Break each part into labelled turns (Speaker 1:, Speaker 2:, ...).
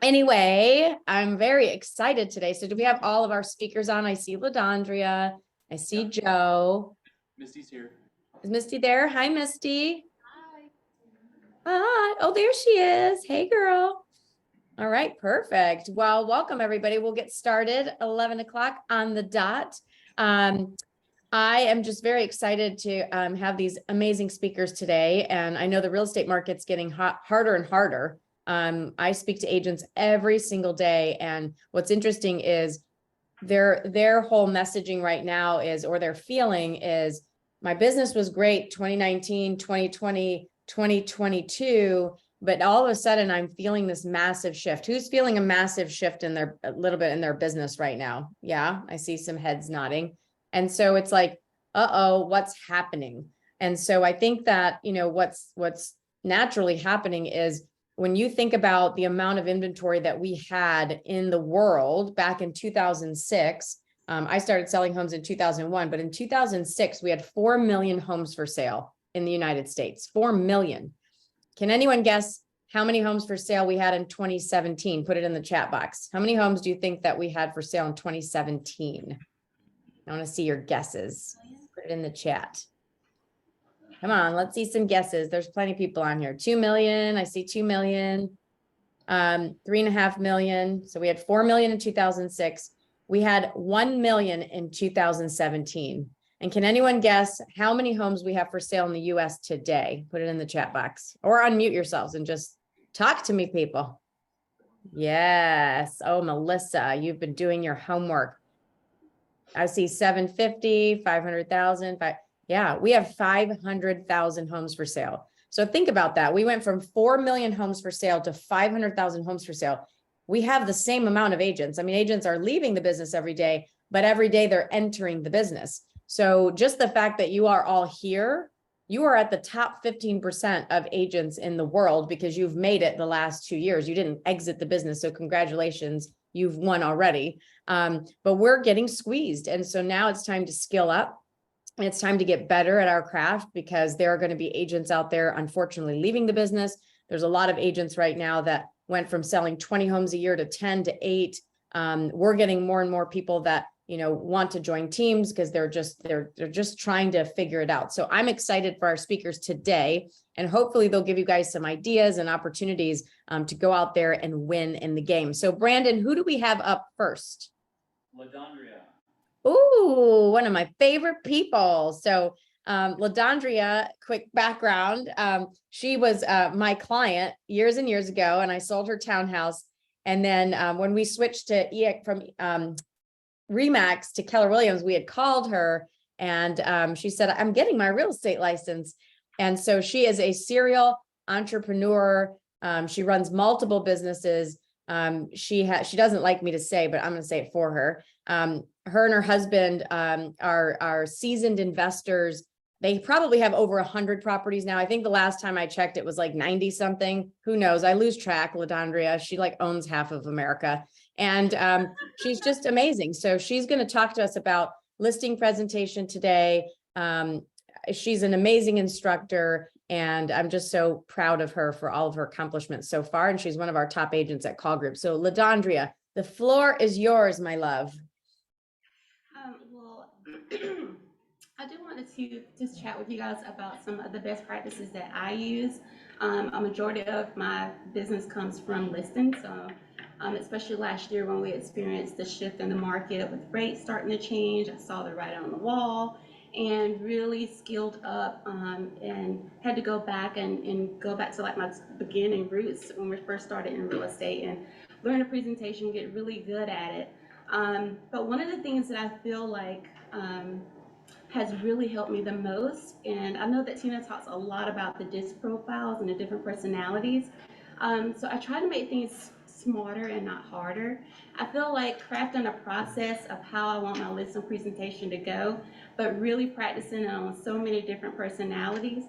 Speaker 1: Anyway, I'm very excited today. So do we have all of our speakers on? I see LaDondria. I see Joe.
Speaker 2: Misty's here.
Speaker 1: Is Misty there? Hi, Misty. Hi. Oh, there she is. Hey, girl. All right, perfect. Well, welcome, everybody. We'll get started 11 o'clock on the dot. I am just very excited to have these amazing speakers today. And I know the real estate market's getting harder and harder. I speak to agents every single day. And what's interesting is their whole messaging right now is, or their feeling is, my business was great 2019, 2020, 2022, but all of a sudden I'm feeling this massive shift. Who's feeling a massive shift in a little bit in their business right now? Yeah, I see some heads nodding. And so it's like, uh-oh, what's happening? And so I think that, what's naturally happening is, when you think about the amount of inventory that we had in the world back in 2006, I started selling homes in 2001, but in 2006, we had 4 million homes for sale in the United States, 4 million. Can anyone guess how many homes for sale we had in 2017? Put it in the chat box. How many homes do you think that we had for sale in 2017? I want to see your guesses. Put it in the chat. Come on, let's see some guesses. There's plenty of people on here. 2 million. I see 2 million. 3.5 million. So we had 4 million in 2006. We had 1 million in 2017. And can anyone guess how many homes we have for sale in the US today? Put it in the chat box or unmute yourselves and just talk to me, people. Yes. Oh, Melissa, you've been doing your homework. I see 750, 500,000. Yeah, we have 500,000 homes for sale. So think about that. We went from 4 million homes for sale to 500,000 homes for sale. We have the same amount of agents. I mean, agents are leaving the business every day, but every day they're entering the business. So just the fact that you are all here, you are at the top 15% of agents in the world because you've made it the last 2 years. You didn't exit the business. So congratulations, you've won already. But we're getting squeezed. And so now it's time to skill up. And it's time to get better at our craft, because there are going to be agents out there, unfortunately, leaving the business. There's a lot of agents right now that went from selling 20 homes a year to 10 to 8. We're getting more and more people that, want to join teams because they're just trying to figure it out. So I'm excited for our speakers today, and hopefully they'll give you guys some ideas and opportunities to go out there and win in the game. So Brandon, who do we have up first?
Speaker 2: LaDondria.
Speaker 1: Ooh, one of my favorite people. So LaDondria, quick background. She was my client years and years ago, and I sold her townhouse. And then when we switched to from Remax to Keller Williams, we had called her, and she said, I'm getting my real estate license. And so she is a serial entrepreneur. She runs multiple businesses. She doesn't like me to say, but I'm going to say it for her. Her and her husband are seasoned investors. They probably have over 100 properties now. I think the last time I checked, it was like 90 something. Who knows? I lose track. LaDondria, she like owns half of America, and she's just amazing. So she's going to talk to us about listing presentation today. She's an amazing instructor, and I'm just so proud of her for all of her accomplishments so far. And she's one of our top agents at Call Group. So LaDondria, the floor is yours, my love.
Speaker 3: Well, I do want to just chat with you guys about some of the best practices that I use. A majority of my business comes from listings, especially last year when we experienced the shift in the market with rates starting to change. I saw the writing on the wall and really skilled up and had to go back and go back to like my beginning roots when we first started in real estate and learn a presentation, get really good at it. But one of the things that I feel like has really helped me the most, and I know that Tina talks a lot about the DISC profiles and the different personalities, so I try to make things smarter and not harder. I feel like crafting a process of how I want my listing presentation to go, but really practicing on so many different personalities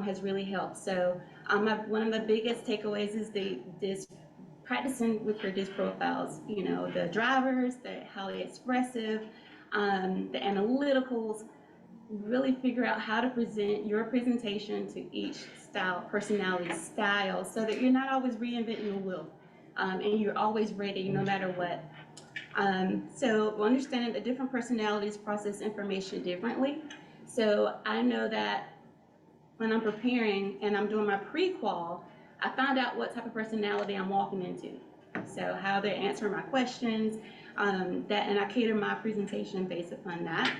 Speaker 3: has really helped. So one of my biggest takeaways is this practicing with your DISC profiles, the drivers, the highly expressive, the analyticals. Really figure out how to present your presentation to each personality style, so that you're not always reinventing the wheel. and you're always ready no matter what. So understanding that different personalities process information differently. So I know that when I'm preparing and I'm doing my pre-qual, I find out what type of personality I'm walking into. So how they're answering my questions, and I cater my presentation based upon that.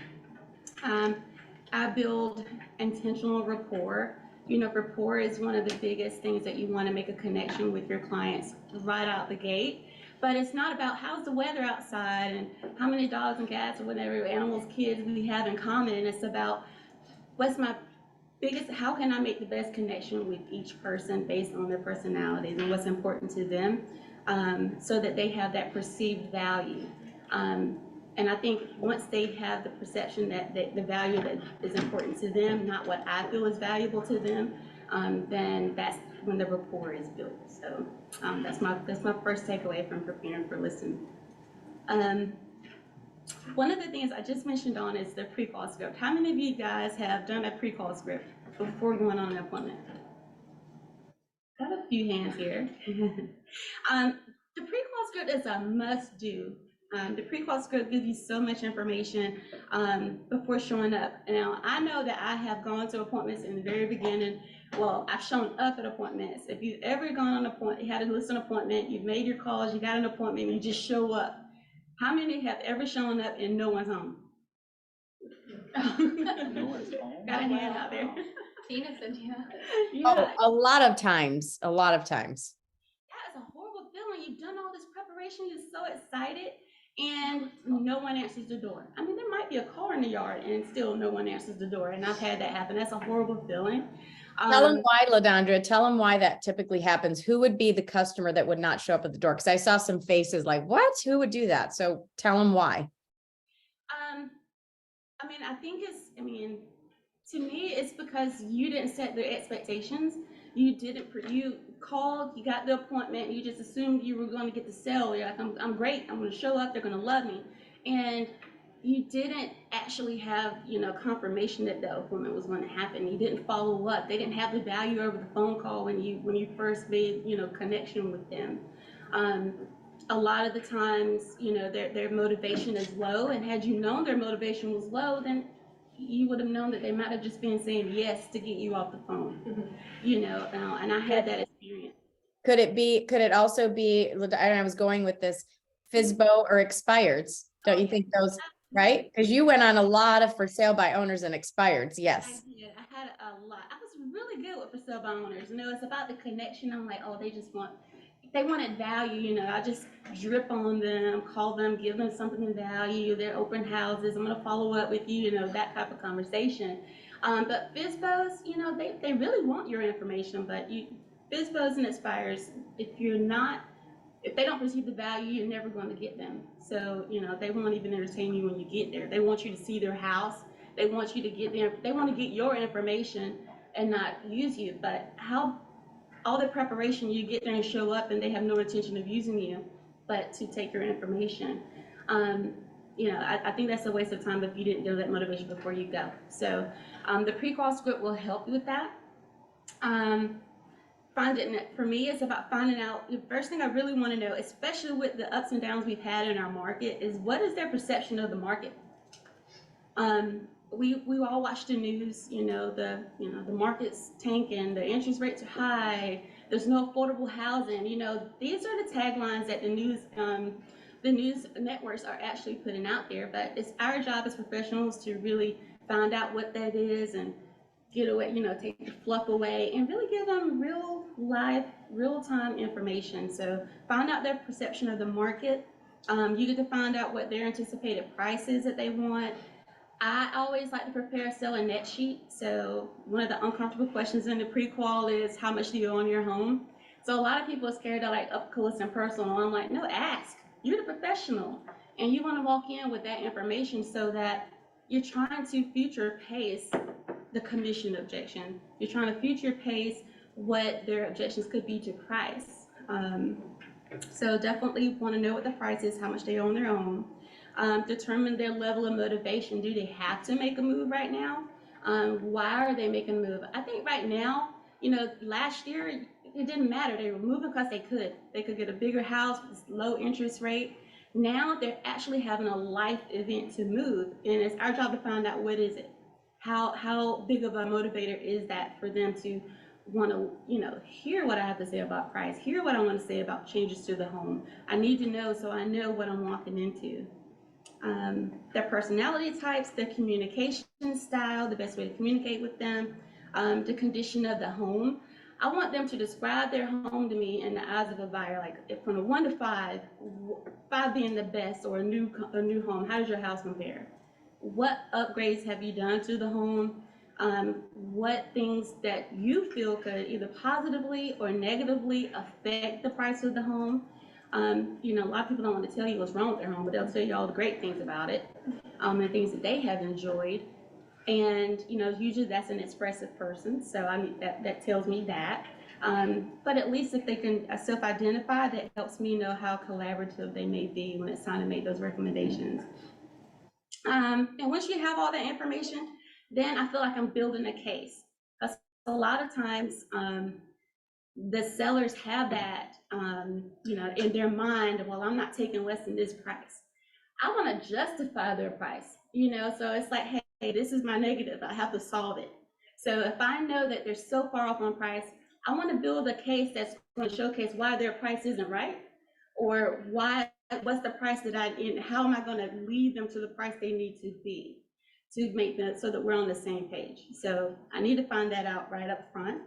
Speaker 3: I build intentional rapport. You know, rapport is one of the biggest things that you want to make a connection with your clients right out the gate. But it's not about how's the weather outside and how many dogs and cats or whatever animals, kids we have in common. It's about what's my biggest, how can I make the best connection with each person based on their personalities and what's important to them, so that they have that perceived value. And I think once they have the perception that the value that is important to them, not what I feel is valuable to them, then that's when the rapport is built. So that's my first takeaway from preparing for listening. One of the things I just mentioned on is the pre-call script. How many of you guys have done a pre-call script before going on an appointment? Got a few hands here. The pre-call script is a must-do. The pre-call script gives you so much information before showing up. Now, I know that I have gone to appointments in the very beginning. Well, I've shown up at appointments. If you've ever gone on an appointment, you had a listen appointment, you've made your calls, you got an appointment, and you just show up. How many have ever shown up and no one's home?
Speaker 2: No one's home?
Speaker 3: Got a hand out there.
Speaker 4: Tina said, yeah.
Speaker 3: Yeah.
Speaker 1: Oh, a lot of times, a lot of times.
Speaker 3: That is a horrible feeling. You've done all this preparation, you're so excited, and no one answers the door. I mean, there might be a car in the yard and still no one answers the door, and I've had that happen. That's a horrible feeling.
Speaker 1: Tell them why, LaDondra. Tell them why that typically happens. Who would be the customer that would not show up at the door? Because I saw some faces like, what? Who would do that? So tell them why.
Speaker 3: I mean, to me, it's because you didn't set the expectations. You called, you got the appointment, you just assumed you were going to get the sale. You're like, I'm great, I'm going to show up, they're going to love me. And you didn't actually have, confirmation that the appointment was going to happen. You didn't follow up. They didn't have the value over the phone call when you first made, connection with them. A lot of the times, their motivation is low, and had you known their motivation was low, then you would have known that they might have just been saying yes to get you off the phone. Mm-hmm. And I had that experience.
Speaker 1: Could it also be, I was going with this, FSBO or expireds? Don't you think those, right? Because you went on a lot of for sale by owners and expireds, yes.
Speaker 3: I did. I had a lot. I was really good with for sale by owners. It's about the connection. I'm like, oh, they wanted value, I just drip on them, call them, give them something of value, their open houses, I'm gonna follow up with you, that type of conversation. But FSBOs, they really want your information, but FSBOs and expires, if they don't perceive the value, you're never going to get them. So, they won't even entertain you when you get there. They want you to see their house. They want you to get there. They want to get your information and not use you. But all the preparation, you get there and show up and they have no intention of using you, but to take your information. I think that's a waste of time if you didn't know that motivation before you go. So the pre-call script will help you with that. For me, it's about finding out, the first thing I really want to know, especially with the ups and downs we've had in our market, is what is their perception of the market? We all watch the news, the market's tanking, the interest rates are high, there's no affordable housing. These are the taglines that the news networks are actually putting out there. But it's our job as professionals to really find out what that is and get away, take the fluff away and really give them real life, real-time information. So find out their perception of the market. You get to find out what their anticipated price is that they want. I always like to prepare a sell and net sheet. So one of the uncomfortable questions in the pre-qual is, how much do you own your home? So a lot of people are scared to up close and personal. I'm like, no, ask. You're the professional. And you want to walk in with that information so that you're trying to future pace the commission objection. You're trying to future pace what their objections could be to price. So definitely want to know what the price is, how much they own their own. Determine their level of motivation. Do they have to make a move right now? Why are they making a move? I think right now, last year, it didn't matter. They were moving because they could. They could get a bigger house with this low interest rate. Now they're actually having a life event to move, and it's our job to find out what is it. How big of a motivator is that for them to want to, hear what I have to say about price, hear what I want to say about changes to the home. I need to know so I know what I'm walking into. Their personality types, their communication style, the best way to communicate with them, the condition of the home. I want them to describe their home to me in the eyes of a buyer, like from a 1 to 5, 5 being the best, or a new home. How does your house compare? What upgrades have you done to the home? What things that you feel could either positively or negatively affect the price of the home? A lot of people don't want to tell you what's wrong with their home, but they'll tell you all the great things about it, and things that they have enjoyed. And usually that's an expressive person, so that tells me that. But at least if they can self-identify, that helps me know how collaborative they may be when it's time to make those recommendations. And once you have all that information, then I feel like I'm building a case. Because a lot of times, the sellers have that, in their mind. Well, I'm not taking less than this price. I want to justify their price, so it's like, hey, this is my negative. I have to solve it. So if I know that they're so far off on price, I want to build a case that's going to showcase why their price isn't right, or what's the price how am I going to lead them to the price they need to be to make that so that we're on the same page. So I need to find that out right up front.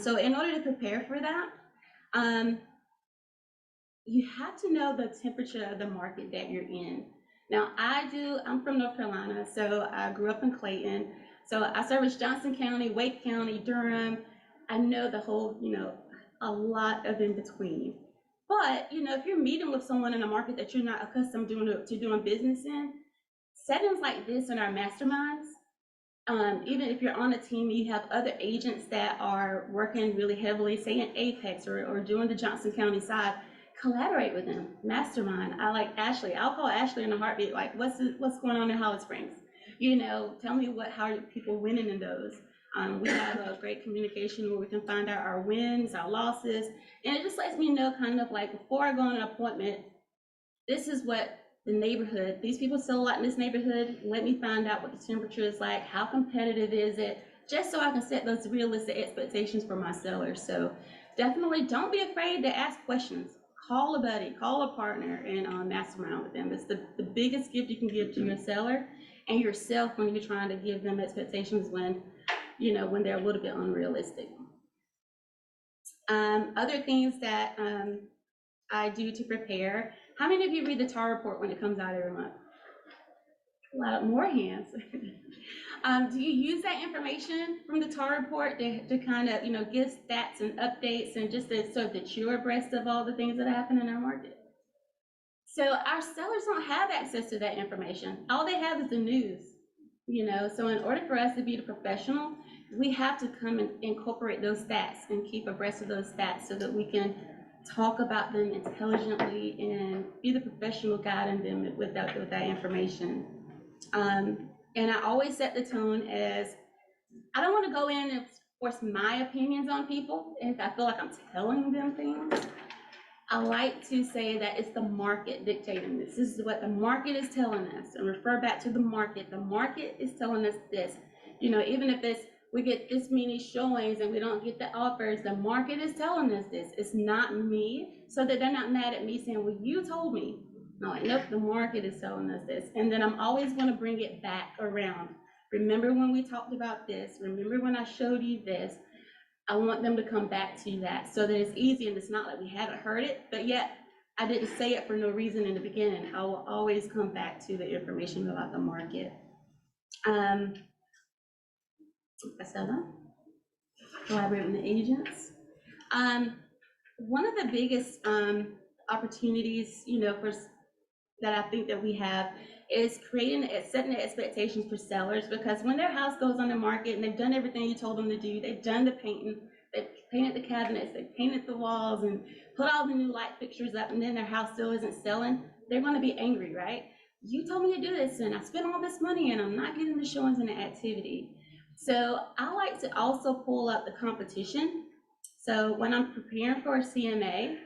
Speaker 3: So in order to prepare for that, you have to know the temperature of the market that you're in. Now I'm from North Carolina, so I grew up in Clayton. So I service Johnson County, Wake County, Durham. I know the whole, a lot of in between. But, if you're meeting with someone in a market that you're not accustomed to doing business in, settings like this in our masterminds, even if you're on a team, you have other agents that are working really heavily, say in Apex or doing the Johnson County side, collaborate with them, mastermind. I like Ashley. I'll call Ashley in a heartbeat, like, what's going on in Hollis Springs? Tell me how are people winning in those. We have a great communication where we can find out our wins, our losses, and it just lets me know kind of like before I go on an appointment, this is what the neighborhood, these people sell a lot in this neighborhood. Let me find out what the temperature is like, how competitive is it, just so I can set those realistic expectations for my sellers. So definitely don't be afraid to ask questions. Call a buddy, call a partner, and mastermind with them. It's the biggest gift you can give to your seller and yourself when you're trying to give them expectations when they're a little bit unrealistic. Other things that I do to prepare. How many of you read the TAR report when it comes out every month? A lot more hands. Do you use that information from the TAR report to kind of, give stats and updates and just so that you're abreast of all the things that happen in our market? So our sellers don't have access to that information. All they have is the news, so in order for us to be the professional, we have to come and incorporate those stats and keep abreast of those stats so that we can talk about them intelligently and be the professional guiding them with that information. And I always set the tone as, I don't want to go in and force my opinions on people if I feel like I'm telling them things. I like to say that it's the market dictating this. This is what the market is telling us, and refer back to the market. The market is telling us this. Even if we get this many showings and we don't get the offers, the market is telling us this. It's not me, so that they're not mad at me saying, well, you told me. No, nope, the market is telling us this. And then I'm always going to bring it back around. Remember when we talked about this? Remember when I showed you this? I want them to come back to that so that it's easy and it's not like we haven't heard it, but yet I didn't say it for no reason in the beginning. I will always come back to the information about the market. Collaborate with the agents. One of the biggest opportunities, that I think that we have is setting the expectations for sellers, because when their house goes on the market and they've done everything you told them to do, they've done the painting, they've painted the cabinets, they've painted the walls and put all the new light fixtures up, and then their house still isn't selling, they're going to be angry, right? You told me to do this and I spent all this money and I'm not getting the showings and the activity. So I like to also pull up the competition. So when I'm preparing for a CMA,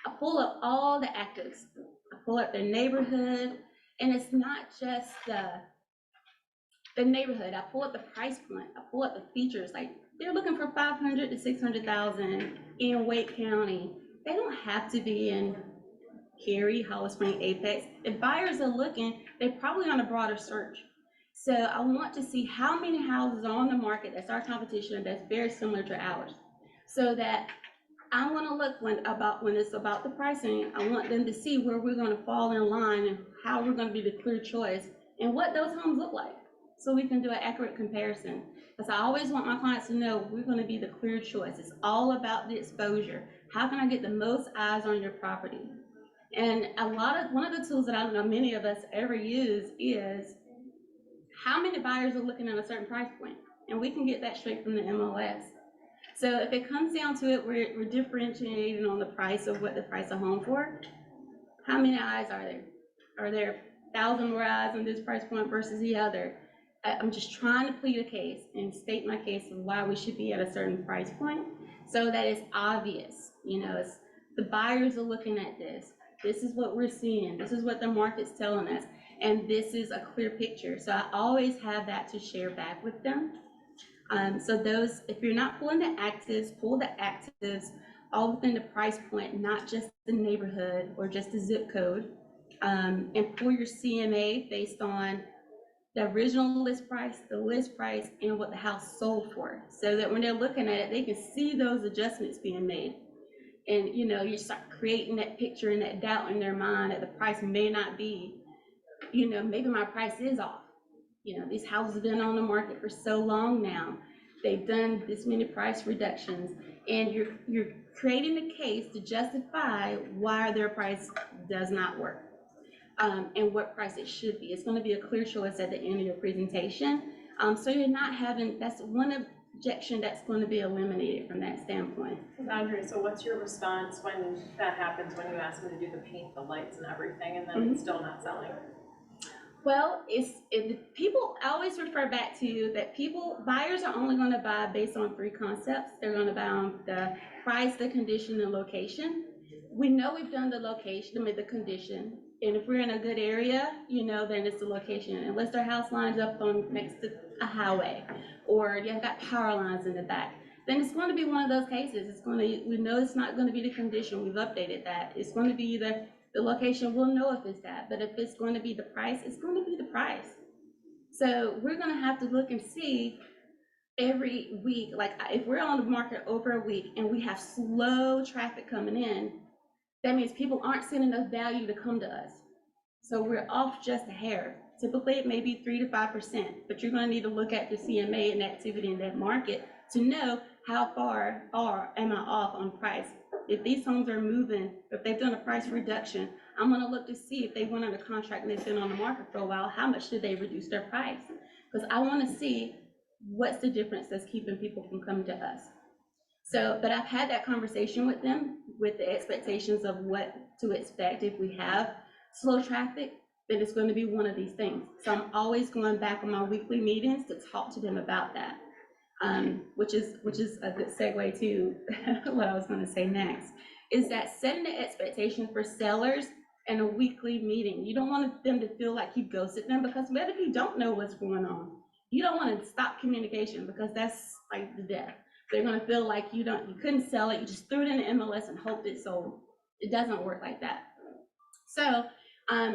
Speaker 3: I pull up all the actives. I pull up their neighborhood, and it's not just the neighborhood. I pull up the price point. I pull up the features. Like, they're looking for 500 to 600,000 in Wake County. They don't have to be in Cary, Hollow Spring, Apex. If buyers are looking, they're probably on a broader search. So I want to see how many houses are on the market that's our competition that's very similar to ours, so that I want to look when it's about the pricing. I want them to see where we're going to fall in line and how we're going to be the clear choice and what those homes look like, so we can do an accurate comparison. Because I always want my clients to know we're going to be the clear choice. It's all about the exposure. How can I get the most eyes on your property? And one of the tools that I don't know many of us ever use is how many buyers are looking at a certain price point, and we can get that straight from the MLS. So if it comes down to it, we're differentiating on the price of what the price of home for. How many eyes are there? Are there 1,000 more eyes on this price point versus the other? I'm just trying to plead a case and state my case of why we should be at a certain price point, so that it's obvious. It's the buyers are looking at this. This is what we're seeing. This is what the market's telling us. And this is a clear picture. So I always have that to share back with them. So those, if you're not pulling the actives, pull the actives all within the price point, not just the neighborhood or just the zip code. And pull your CMA based on the original list price, and what the house sold for. So that when they're looking at it, they can see those adjustments being made. And you start creating that picture and that doubt in their mind that the price may not be, maybe my price is off. These houses have been on the market for so long now. They've done this many price reductions, and you're creating a case to justify why their price does not work, and what price it should be. It's going to be a clear choice at the end of your presentation. So you're not having, that's one objection that's going to be eliminated from that standpoint.
Speaker 4: Andrea, so what's your response when that happens, when you ask them to do the paint, the lights and everything, and then it's still not selling?
Speaker 3: Well, people, I always refer back to that buyers are only going to buy based on 3 concepts. They're going to buy on the price, the condition, and location. We know we've done the location, the condition. And if we're in a good area, then it's the location. Unless their house lines up next to a highway, or you've got power lines in the back, then it's going to be one of those cases. We know it's not going to be the condition. We've updated that. It's going to be the location. We'll know if it's that. But if it's going to be the price, it's going to be the price. So we're going to have to look and see every week. Like, if we're on the market over a week and we have slow traffic coming in, that means people aren't seeing enough value to come to us. So we're off just a hair. Typically, it may be 3 to 5%, but you're going to need to look at the CMA and activity in that market to know how far am I off on price. If these homes are moving, if they've done a price reduction, I'm going to look to see if they went under contract and they've been on the market for a while, how much did they reduce their price? Because I want to see what's the difference that's keeping people from coming to us. So, but I've had that conversation with them with the expectations of what to expect if we have slow traffic, then it's going to be one of these things. So I'm always going back on my weekly meetings to talk to them about that, which is a good segue to what I was going to say next, is that setting the expectation for sellers in a weekly meeting. You don't want them to feel like you ghosted them, because what if you don't know what's going on? You don't want to stop communication, because that's like the death. They're going to feel like you couldn't sell it. You just threw it in the MLS and hoped it sold. It doesn't work like that. So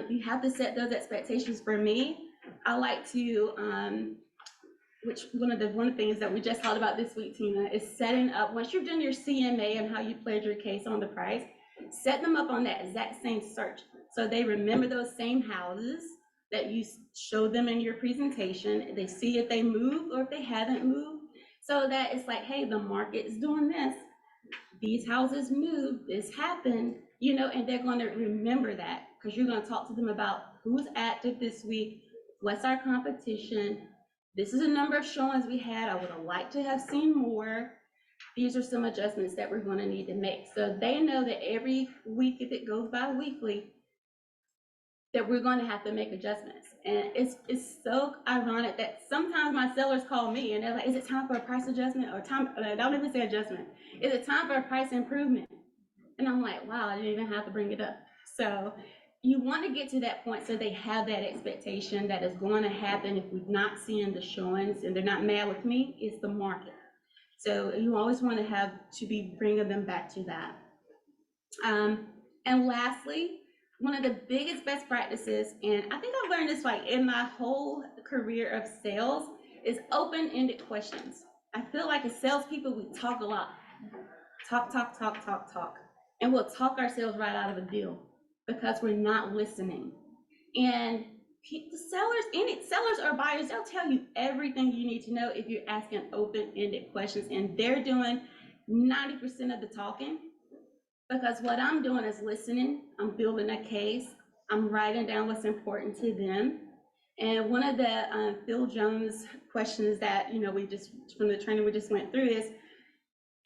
Speaker 3: you have to set those expectations. For me, I like to, which one of the things that we just talked about this week, Tina, is setting up, once you've done your CMA and how you played your case on the price, set them up on that exact same search. So they remember those same houses that you showed them in your presentation. They see if they moved or if they haven't moved. So that it's like, hey, the market is doing this. These houses moved, this happened, and they're going to remember that, because you're going to talk to them about who's active this week, what's our competition, this is a number of showings we had, I would have liked to have seen more. These are some adjustments that we're going to need to make. So they know that every week, if it goes by weekly, that we're going to have to make adjustments. And it's so ironic that sometimes my sellers call me and they're like, is it time for a price adjustment or time, don't even say adjustment. Is it time for a price improvement? And I'm like, wow, I didn't even have to bring it up. So you want to get to that point so they have that expectation that is going to happen if we're not seeing the showings and they're not mad with me, it's the market. So you always want to have to be bringing them back to that. And lastly, one of the biggest best practices, and I think I've learned this like in my whole career of sales, is open-ended questions. I feel like as salespeople, we talk a lot. Talk. And we'll talk ourselves right out of a deal because we're not listening. And the sellers or buyers, they'll tell you everything you need to know if you're asking open-ended questions, and they're doing 90% of the talking. Because what I'm doing is listening, I'm building a case, I'm writing down what's important to them. And one of the Phil Jones questions that, we just, from the training we just went through is,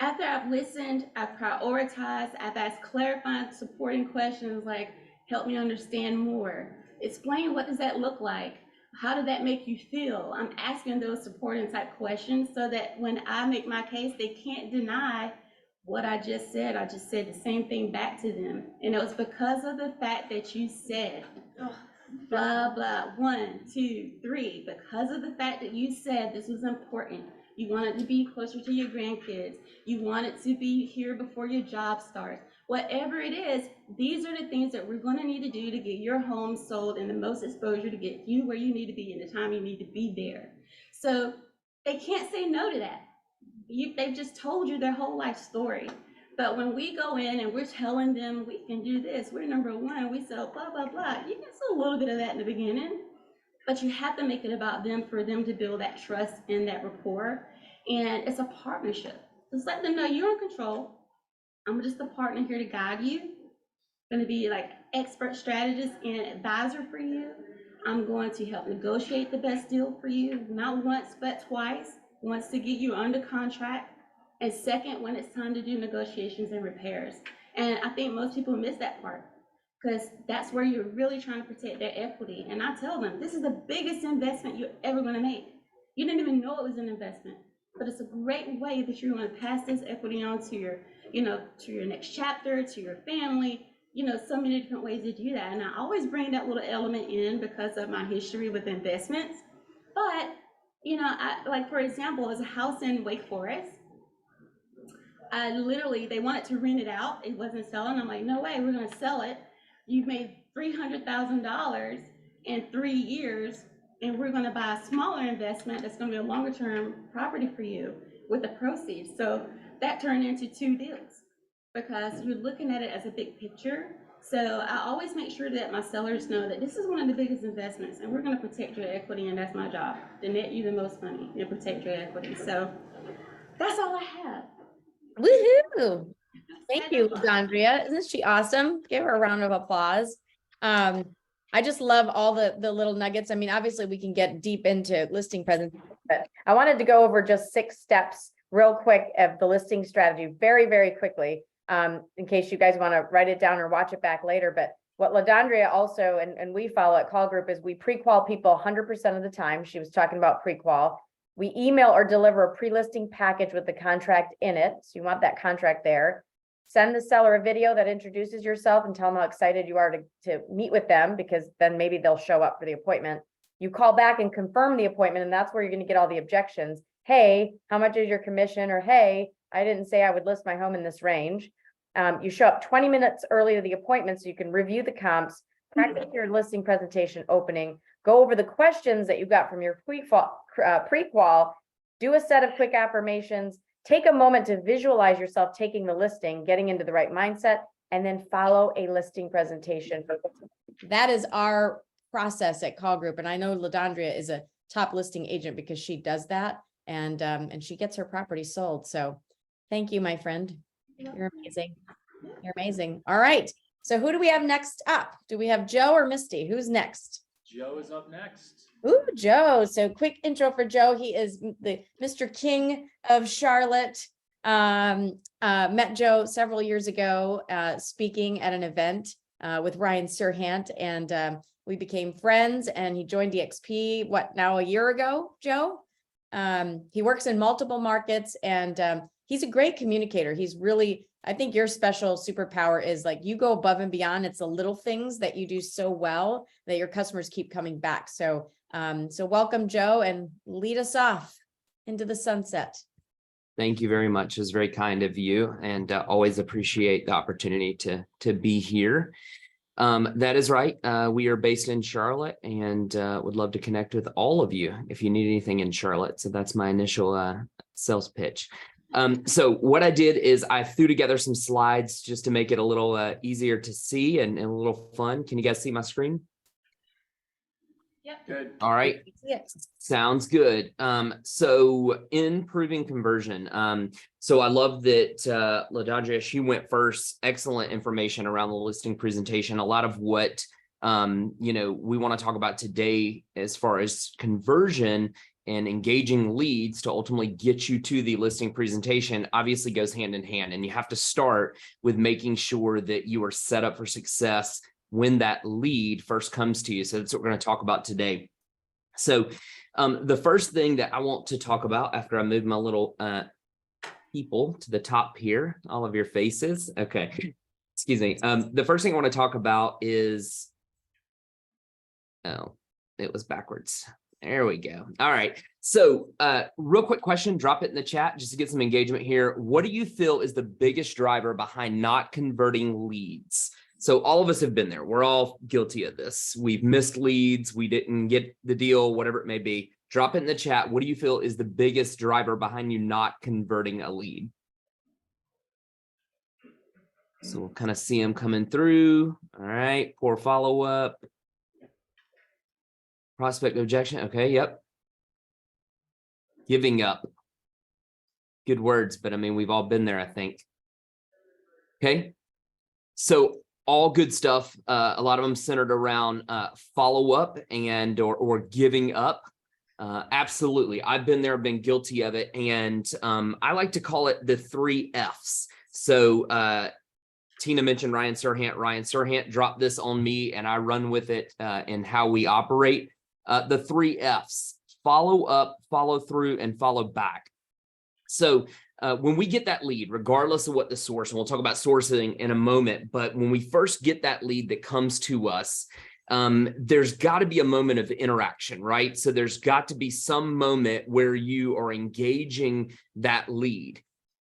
Speaker 3: after I've listened, I've prioritized, I've asked clarifying, supporting questions like, help me understand more. Explain, what does that look like? How did that make you feel? I'm asking those supporting type questions so that when I make my case, they can't deny what I just said. I just said the same thing back to them. And it was because of the fact that you said, blah, blah, 1, 2, 3, because of the fact that you said this was important. You want it to be closer to your grandkids. You want it to be here before your job starts. Whatever it is, these are the things that we're going to need to do to get your home sold and the most exposure to get you where you need to be in the time you need to be there. So they can't say no to that. They've just told you their whole life story. But when we go in and we're telling them we can do this, we're number one, we sell blah, blah, blah. You can sell a little bit of that in the beginning, but you have to make it about them for them to build that trust and that rapport. And it's a partnership. Just let them know you're in control. I'm just a partner here to guide you. I'm going to be like expert strategist and advisor for you. I'm going to help negotiate the best deal for you, not once, but twice. Once to get you under contract, and second, when it's time to do negotiations and repairs. And I think most people miss that part because that's where you're really trying to protect their equity. And I tell them, this is the biggest investment you're ever going to make. You didn't even know it was an investment, but it's a great way that you're going to pass this equity on to your, to your next chapter, to your family, so many different ways to do that. And I always bring that little element in because of my history with investments. But like for example, there's a house in Wake Forest. They wanted to rent it out. It wasn't selling. I'm like, no way, we're going to sell it. You've made $300,000 in 3 years, and we're going to buy a smaller investment that's going to be a longer term property for you with the proceeds. So that turned into 2 deals because you're looking at it as a big picture. So I always make sure that my sellers know that this is one of the biggest investments and we're going to protect your equity, and that's my job, to net you the most money and protect your equity. So that's all I have.
Speaker 1: Woohoo! Thank you, Andrea. Isn't she awesome? Give her a round of applause. I just love all the little nuggets. I mean, obviously we can get deep into listing presentation, but I wanted to go over just 6 steps real quick of the listing strategy very, very quickly. In case you guys want to write it down or watch it back later. But what LaDondria also, and we follow at Call Group, is we pre-qual people 100% of the time. She was talking about pre-qual. We email or deliver a pre-listing package with the contract in it. So you want that contract there. Send the seller a video that introduces yourself and tell them how excited you are to meet with them, because then maybe they'll show up for the appointment. You call back and confirm the appointment, and that's where you're going to get all the objections. Hey, how much is your commission? Or, hey, I didn't say I would list my home in this range. You show up 20 minutes early to the appointment so you can review the comps, practice your listing presentation opening, go over the questions that you got from your pre-qual, do a set of quick affirmations, take a moment to visualize yourself taking the listing, getting into the right mindset, and then follow a listing presentation. That is our process at Call Group. And I know LaDondria is a top listing agent because she does that, and she gets her property sold. So thank you, my friend. You're amazing. You're amazing. All right. So who do we have next up? Do we have Joe or Misty? Who's next?
Speaker 2: Joe is up next.
Speaker 1: Ooh, Joe. So quick intro for Joe. He is the Mr. King of Charlotte. Met Joe several years ago, speaking at an event with Ryan Serhant, and We became friends and he joined DXP, what, now a year ago, Joe? He works in multiple markets and he's a great communicator. He's really, I think your special superpower is like you go above and beyond. It's the little things that you do so well that your customers keep coming back. So, so welcome, Joe, and lead us off into the sunset.
Speaker 5: Thank you very much. It's very kind of you, and always appreciate the opportunity to be here. That is right. We are based in Charlotte and would love to connect with all of you if you need anything in Charlotte. So that's my initial sales pitch. So what I did is I threw together some slides just to make it a little easier to see and a little fun. Can you guys see my screen?
Speaker 3: Yep.
Speaker 2: Good.
Speaker 5: All right.
Speaker 1: Yes.
Speaker 5: Sounds good. So improving conversion. So I love that LaDondria, she went first. Excellent information around the listing presentation. A lot of what we want to talk about today as far as conversion and engaging leads to ultimately get you to the listing presentation obviously goes hand in hand. And you have to start with making sure that you are set up for success when that lead first comes to you. So that's what we're going to talk about today. So the first thing that I want to talk about after I move my little people to the top here, all of your faces. Okay, excuse me. The first thing I want to talk about is, oh, it was backwards. There we go. All right. So real quick question, drop it in the chat just to get some engagement here. What do you feel is the biggest driver behind not converting leads? So all of us have been there. We're all guilty of this. We've missed leads. We didn't get the deal, whatever it may be. Drop it in the chat. What do you feel is the biggest driver behind you not converting a lead? So we'll kind of see them coming through. All right. Poor follow-up. Prospect objection. Okay. Yep. Giving up. Good words, but I mean, we've all been there, I think. Okay. So all good stuff. A lot of them centered around follow-up and or giving up. Absolutely. I've been there, been guilty of it. And I like to call it the 3 F's. So Tina mentioned Ryan Serhant. Ryan Serhant dropped this on me and I run with it in how we operate. The 3 F's: follow up, follow through, and follow back. So when we get that lead, regardless of what the source, and we'll talk about sourcing in a moment, but when we first get that lead that comes to us, there's got to be a moment of interaction, right? So there's got to be some moment where you are engaging that lead.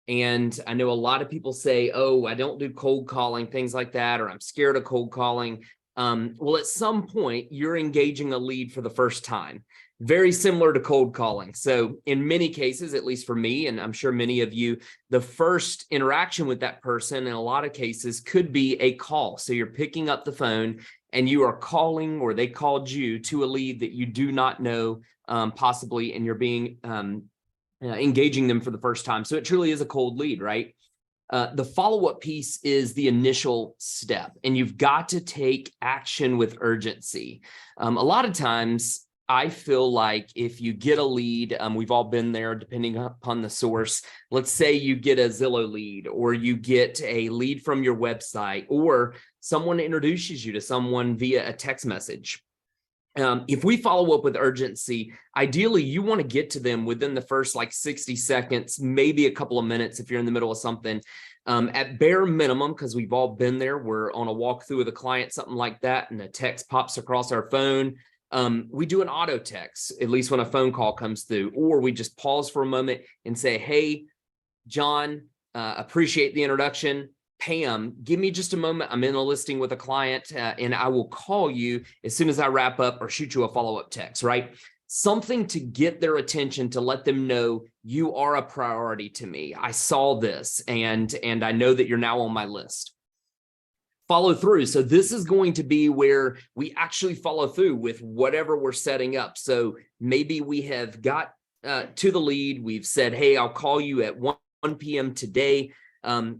Speaker 5: And I know a lot of people say, oh, I don't do cold calling, things like that, or I'm scared of cold calling. Well, at some point, you're engaging a lead for the first time. Very similar to cold calling. So in many cases, at least for me, and I'm sure many of you, the first interaction with that person in a lot of cases could be a call. So you're picking up the phone and you are calling, or they called you to a lead that you do not know possibly, and you're being engaging them for the first time. So it truly is a cold lead, right? The follow-up piece is the initial step, and you've got to take action with urgency. A lot of times, I feel like if you get a lead, we've all been there depending upon the source. Let's say you get a Zillow lead, or you get a lead from your website, or someone introduces you to someone via a text message. If we follow up with urgency, ideally you want to get to them within the first like 60 seconds, maybe a couple of minutes if you're in the middle of something. At bare minimum, because we've all been there, we're on a walkthrough with a client, something like that, and a text pops across our phone. We do an auto text, at least when a phone call comes through, or we just pause for a moment and say, hey, John, appreciate the introduction. Pam, give me just a moment. I'm in a listing with a client and I will call you as soon as I wrap up, or shoot you a follow-up text, right? Something to get their attention, to let them know you are a priority to me. I saw this and I know that you're now on my list. Follow through. So this is going to be where we actually follow through with whatever we're setting up. So maybe we have got to the lead. We've said, hey, I'll call you at 1 p.m. today.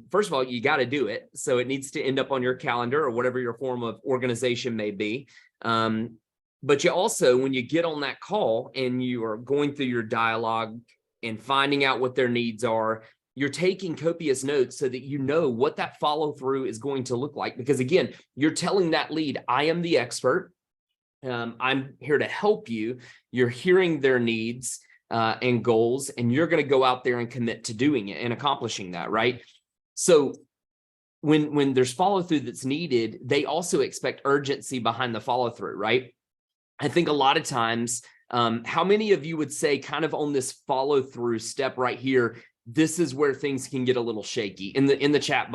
Speaker 5: First of all, you got to do it. So it needs to end up on your calendar, or whatever your form of organization may be. But you also, when you get on that call and you are going through your dialogue and finding out what their needs are, you're taking copious notes so that you know what that follow through is going to look like. Because again, you're telling that lead, I am the expert. I'm here to help you. You're hearing their needs and goals, and you're going to go out there and commit to doing it and accomplishing that, right? So when there's follow through that's needed, they also expect urgency behind the follow through, right? I think a lot of times, how many of you would say kind of on this follow through step right here, this is where things can get a little shaky in the chat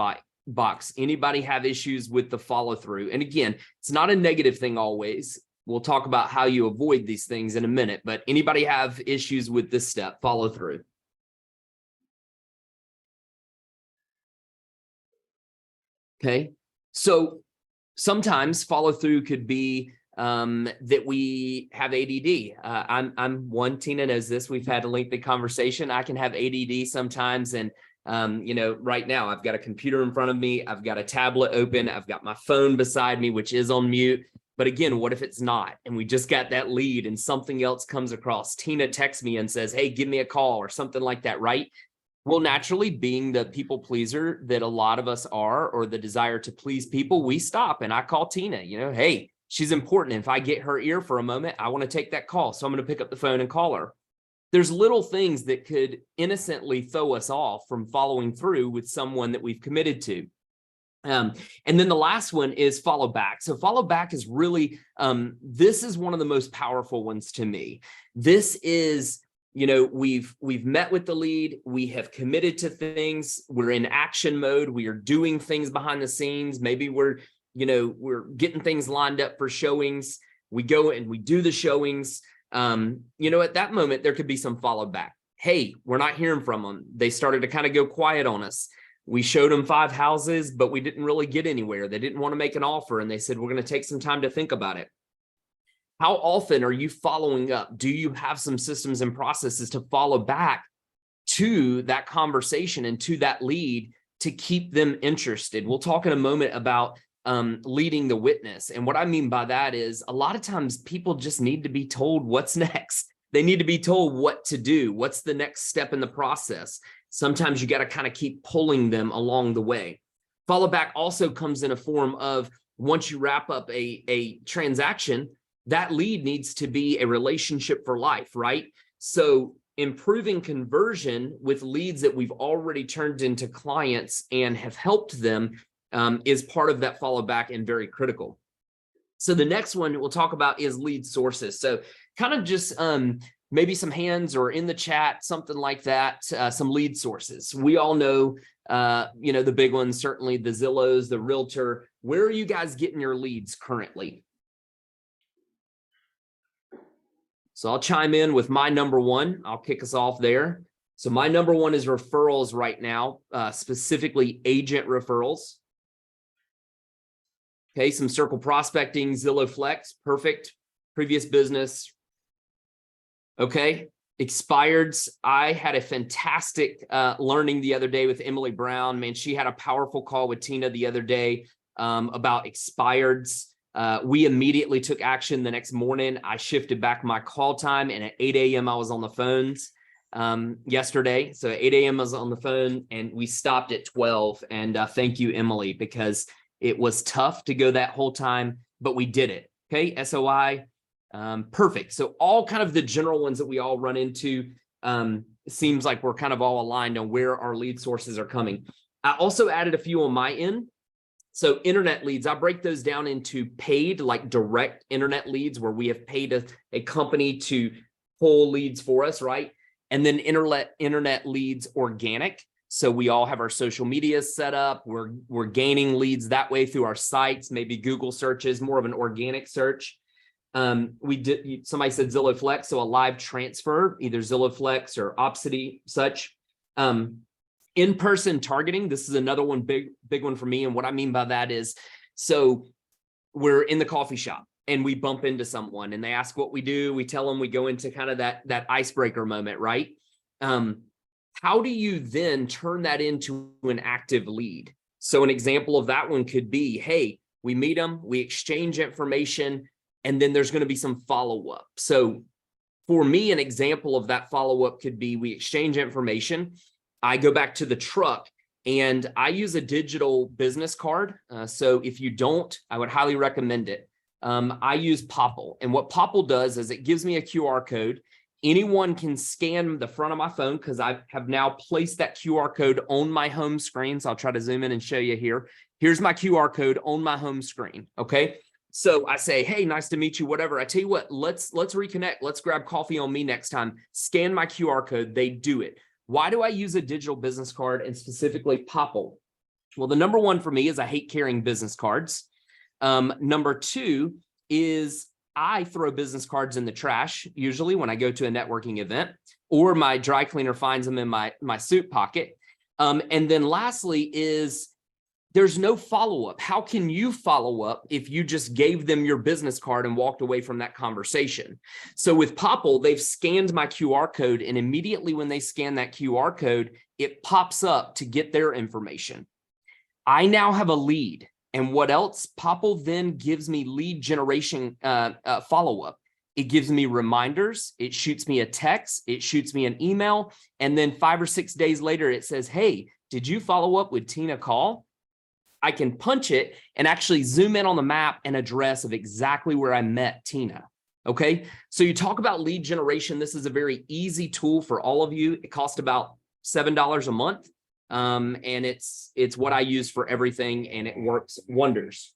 Speaker 5: box. Anybody have issues with the follow through? And again, it's not a negative thing always. We'll talk about how you avoid these things in a minute, but anybody have issues with this step, follow through? Okay, so sometimes follow through could be that we have ADD. I'm one, Tina knows this. We've had a lengthy conversation. I can have ADD sometimes, and right now I've got a computer in front of me. I've got a tablet open. I've got my phone beside me, which is on mute. But again, what if it's not? And we just got that lead and something else comes across. Tina texts me and says, hey, give me a call or something like that, right? Well, naturally, being the people pleaser that a lot of us are, or the desire to please people, we stop and I call Tina, hey, she's important. If I get her ear for a moment, I want to take that call. So I'm going to pick up the phone and call her. There's little things that could innocently throw us off from following through with someone that we've committed to. And then the last one is follow back. So follow back is really, this is one of the most powerful ones to me. This is, we've met with the lead. We have committed to things. We're in action mode. We are doing things behind the scenes. Maybe we're getting things lined up for showings. We go and we do the showings. At that moment, there could be some follow back. Hey, we're not hearing from them. They started to kind of go quiet on us. We showed them 5 houses, but we didn't really get anywhere. They didn't want to make an offer. And they said, we're going to take some time to think about it. How often are you following up? Do you have some systems and processes to follow back to that conversation and to that lead to keep them interested? We'll talk in a moment about leading the witness. And what I mean by that is a lot of times people just need to be told what's next. They need to be told what to do. What's the next step in the process? Sometimes you got to kind of keep pulling them along the way. Follow back also comes in a form of once you wrap up a transaction, that lead needs to be a relationship for life, right? So improving conversion with leads that we've already turned into clients and have helped them is part of that follow back and very critical. So the next one we'll talk about is lead sources. So kind of just maybe some hands or in the chat, something like that, some lead sources. We all know, the big ones, certainly the Zillows, the Realtor. Where are you guys getting your leads currently? So I'll chime in with my number one. I'll kick us off there. So my number one is referrals right now, specifically agent referrals. Okay, some circle prospecting, Zillow Flex, perfect. Previous business. Okay, expireds. I had a fantastic learning the other day with Emily Brown. Man, she had a powerful call with Tina the other day about expireds. We immediately took action the next morning. I shifted back my call time, and at 8 a.m. I was on the phones yesterday. So at 8 a.m. I was on the phone, and we stopped at 12. And thank you, Emily, because it was tough to go that whole time, but we did it. Okay, SOI, perfect. So all kind of the general ones that we all run into, it seems like we're kind of all aligned on where our lead sources are coming. I also added a few on my end. So internet leads, I break those down into paid, like direct internet leads, where we have paid a company to pull leads for us, right? And then internet leads organic. So we all have our social media set up. We're gaining leads that way through our sites, maybe Google searches, more of an organic search. Somebody said Zillow Flex, so a live transfer, either Zillow Flex or Opsity, such. In-person targeting, this is another one, big one for me. And what I mean by that is, so we're in the coffee shop and we bump into someone and they ask what we do. We tell them, we go into kind of that icebreaker moment, right? How do you then turn that into an active lead? So an example of that one could be, hey, we meet them, we exchange information, and then there's going to be some follow-up. So for me, an example of that follow-up could be we exchange information. I go back to the truck and I use a digital business card. So if you don't, I would highly recommend it. I use Popple. And what Popple does is it gives me a QR code. Anyone can scan the front of my phone because I have now placed that QR code on my home screen. So I'll try to zoom in and show you here. Here's my QR code on my home screen. Okay. So I say, hey, nice to meet you, whatever. I tell you what, let's reconnect. Let's grab coffee on me next time. Scan my QR code. They do it. Why do I use a digital business card and specifically Popple? Well, the number one for me is I hate carrying business cards. Number two is I throw business cards in the trash, usually when I go to a networking event, or my dry cleaner finds them in my suit pocket. And then lastly is there's no follow-up. How can you follow up if you just gave them your business card and walked away from that conversation? So with Popple, they've scanned my QR code, and immediately when they scan that QR code, it pops up to get their information. I now have a lead. And what else? Popple then gives me lead generation follow-up. It gives me reminders. It shoots me a text. It shoots me an email. And then 5 or 6 days later, it says, hey, did you follow up with Tina Call? I can punch it and actually zoom in on the map and address of exactly where I met Tina. Okay. So you talk about lead generation. This is a very easy tool for all of you. It costs about $7 a month. And it's what I use for everything, and it works wonders.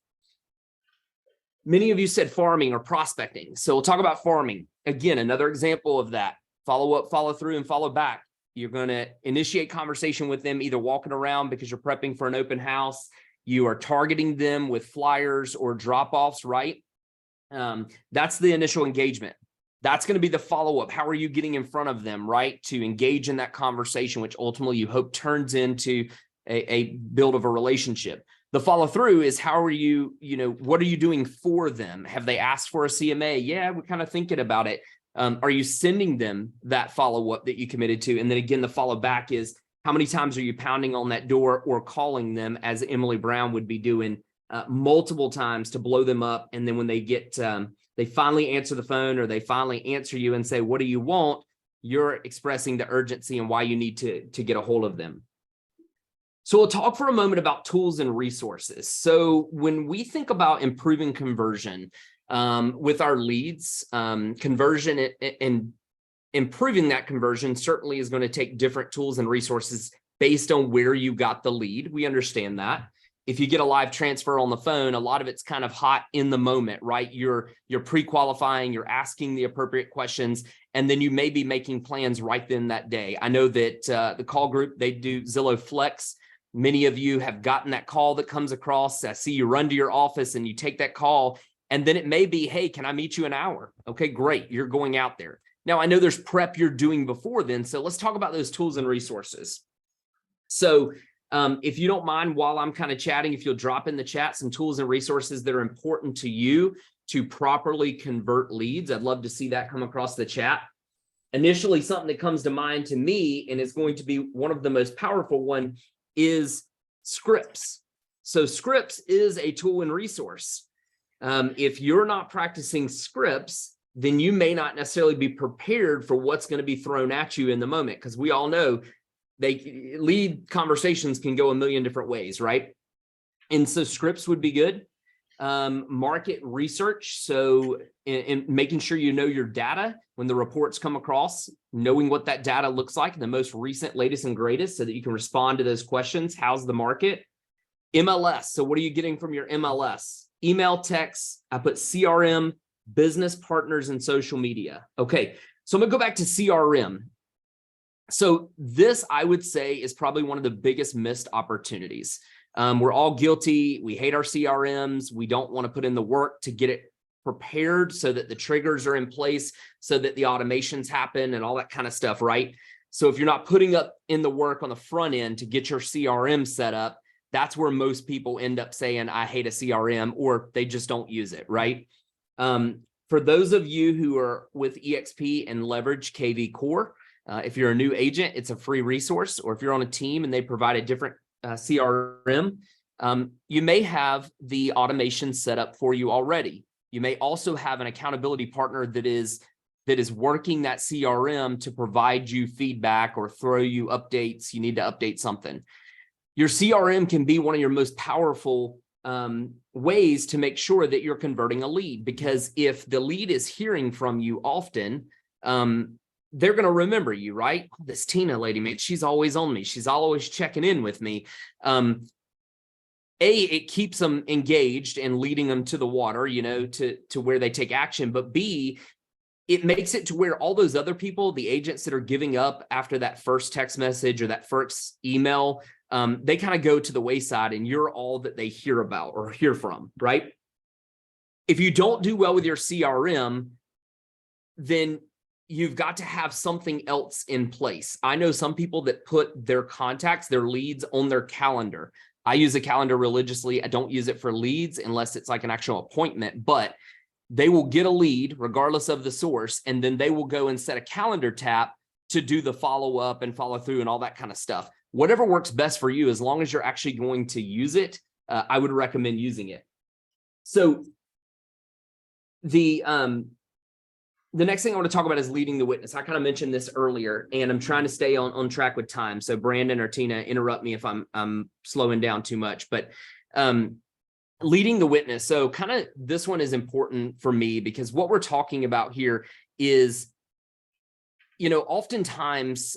Speaker 5: Many of you said farming or prospecting. So we'll talk about farming. Again, another example of that. Follow up, follow through, and follow back. You're going to initiate conversation with them, either walking around because you're prepping for an open house. You are targeting them with flyers or drop-offs, right? That's the initial engagement. That's going to be the follow-up. How are you getting in front of them, right? To engage in that conversation, which ultimately you hope turns into a build of a relationship. The follow-through is how are you, what are you doing for them? Have they asked for a CMA? Yeah, we're kind of thinking about it. Are you sending them that follow-up that you committed to? And then again, the follow back is how many times are you pounding on that door or calling them, as Emily Brown would be doing multiple times to blow them up. And then when they get, they finally answer the phone, or they finally answer you and say, what do you want? You're expressing the urgency and why you need to get a hold of them. So we'll talk for a moment about tools and resources. So when we think about improving conversion with our leads, conversion and improving that conversion certainly is going to take different tools and resources based on where you got the lead. We understand that. If you get a live transfer on the phone, a lot of it's kind of hot in the moment, right? You're pre-qualifying, you're asking the appropriate questions, and then you may be making plans right then that day. I know that the call group, they do Zillow Flex. Many of you have gotten that call that comes across. I see you run to your office and you take that call, and then it may be, hey, can I meet you an hour? Okay, great. You're going out there. Now, I know there's prep you're doing before then, so let's talk about those tools and resources. So if you don't mind, while I'm kind of chatting, if you'll drop in the chat some tools and resources that are important to you to properly convert leads, I'd love to see that come across the chat. Initially, something that comes to mind to me, and it's going to be one of the most powerful one, is scripts. So scripts is a tool and resource. If you're not practicing scripts, then you may not necessarily be prepared for what's going to be thrown at you in the moment, because we all know lead conversations can go a million different ways, right? And so scripts would be good. Market research. So in making sure you know your data when the reports come across, knowing what that data looks like, the most recent, latest, and greatest, so that you can respond to those questions. How's the market? MLS. So what are you getting from your MLS? Email, text. I put CRM, business partners, and social media. Okay. So I'm gonna go back to CRM. So this, I would say, is probably one of the biggest missed opportunities. We're all guilty. We hate our CRMs. We don't want to put in the work to get it prepared so that the triggers are in place, so that the automations happen and all that kind of stuff, right? So if you're not putting up in the work on the front end to get your CRM set up, that's where most people end up saying, I hate a CRM, or they just don't use it, right? For those of you who are with EXP and leverage KV Core, if you're a new agent, it's a free resource. Or if you're on a team and they provide a different CRM, you may have the automation set up for you already. You may also have an accountability partner that is working that CRM to provide you feedback or throw you updates. You need to update something. Your CRM can be one of your most powerful ways to make sure that you're converting a lead, because if the lead is hearing from you often, they're going to remember you, right? This Tina lady, man, she's always on me. She's always checking in with me. It keeps them engaged and leading them to the water, to where they take action. But B, it makes it to where all those other people, the agents that are giving up after that first text message or that first email, they kind of go to the wayside, and you're all that they hear about or hear from, right? If you don't do well with your CRM, then you've got to have something else in place. I know some people that put their contacts, their leads on their calendar. I use a calendar religiously. I don't use it for leads unless it's like an actual appointment, but they will get a lead regardless of the source, and then they will go and set a calendar tap to do the follow up and follow through and all that kind of stuff. Whatever works best for you, as long as you're actually going to use it, I would recommend using it. So the next thing I want to talk about is leading the witness. I kind of mentioned this earlier, and I'm trying to stay on track with time. So Brandon or Tina, interrupt me if I'm slowing down too much, but leading the witness. So kind of this one is important for me, because what we're talking about here is, oftentimes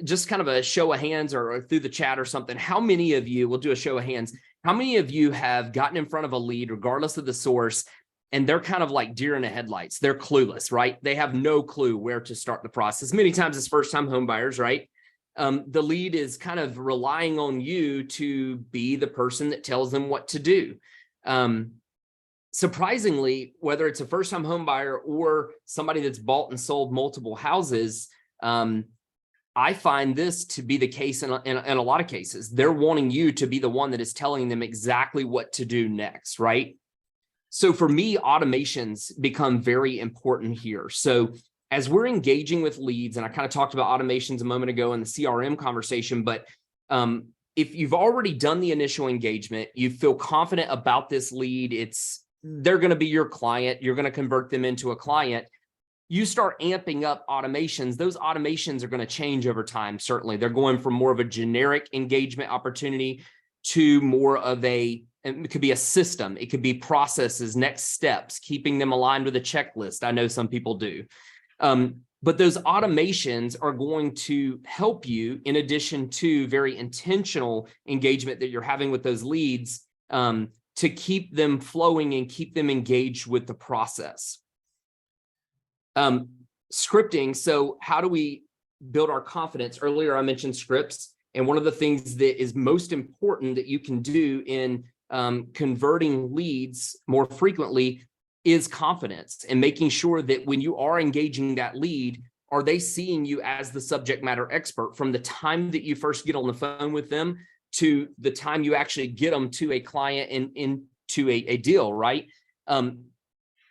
Speaker 5: just kind of a show of hands or through the chat or something. How many of you, we'll do a show of hands, how many of you have gotten in front of a lead, regardless of the source, and they're kind of like deer in the headlights? They're clueless, right? They have no clue where to start the process. Many times it's first-time home buyers, right? The lead is kind of relying on you to be the person that tells them what to do. Surprisingly, whether it's a first-time home buyer or somebody that's bought and sold multiple houses, I find this to be the case in a lot of cases. They're wanting you to be the one that is telling them exactly what to do next, right? So for me, automations become very important here. So as we're engaging with leads, and I kind of talked about automations a moment ago in the CRM conversation, but if you've already done the initial engagement, you feel confident about this lead, they're going to be your client, you're going to convert them into a client, you start amping up automations. Those automations are going to change over time. Certainly, they're going from more of a generic engagement opportunity to more of it could be a system, it could be processes, next steps, keeping them aligned with a checklist. I know some people do. But those automations are going to help you, in addition to very intentional engagement that you're having with those leads, to keep them flowing and keep them engaged with the process. Scripting. So how do we build our confidence? Earlier, I mentioned scripts. And one of the things that is most important that you can do in converting leads more frequently is confidence, and making sure that when you are engaging that lead, are they seeing you as the subject matter expert from the time that you first get on the phone with them to the time you actually get them to a client and into a deal, right?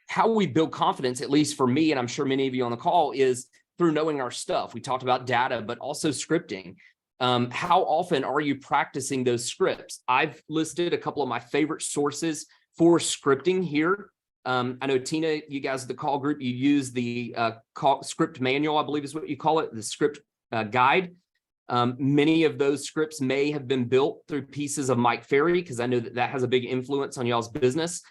Speaker 5: How we build confidence, at least for me, and I'm sure many of you on the call, is through knowing our stuff. We talked about data, but also scripting. How often are you practicing those scripts? I've listed a couple of my favorite sources for scripting here. I know, Tina, you guys at the call group, you use the script manual, I believe is what you call it, the script guide. Many of those scripts may have been built through pieces of Mike Ferry, because I know that has a big influence on y'all's business.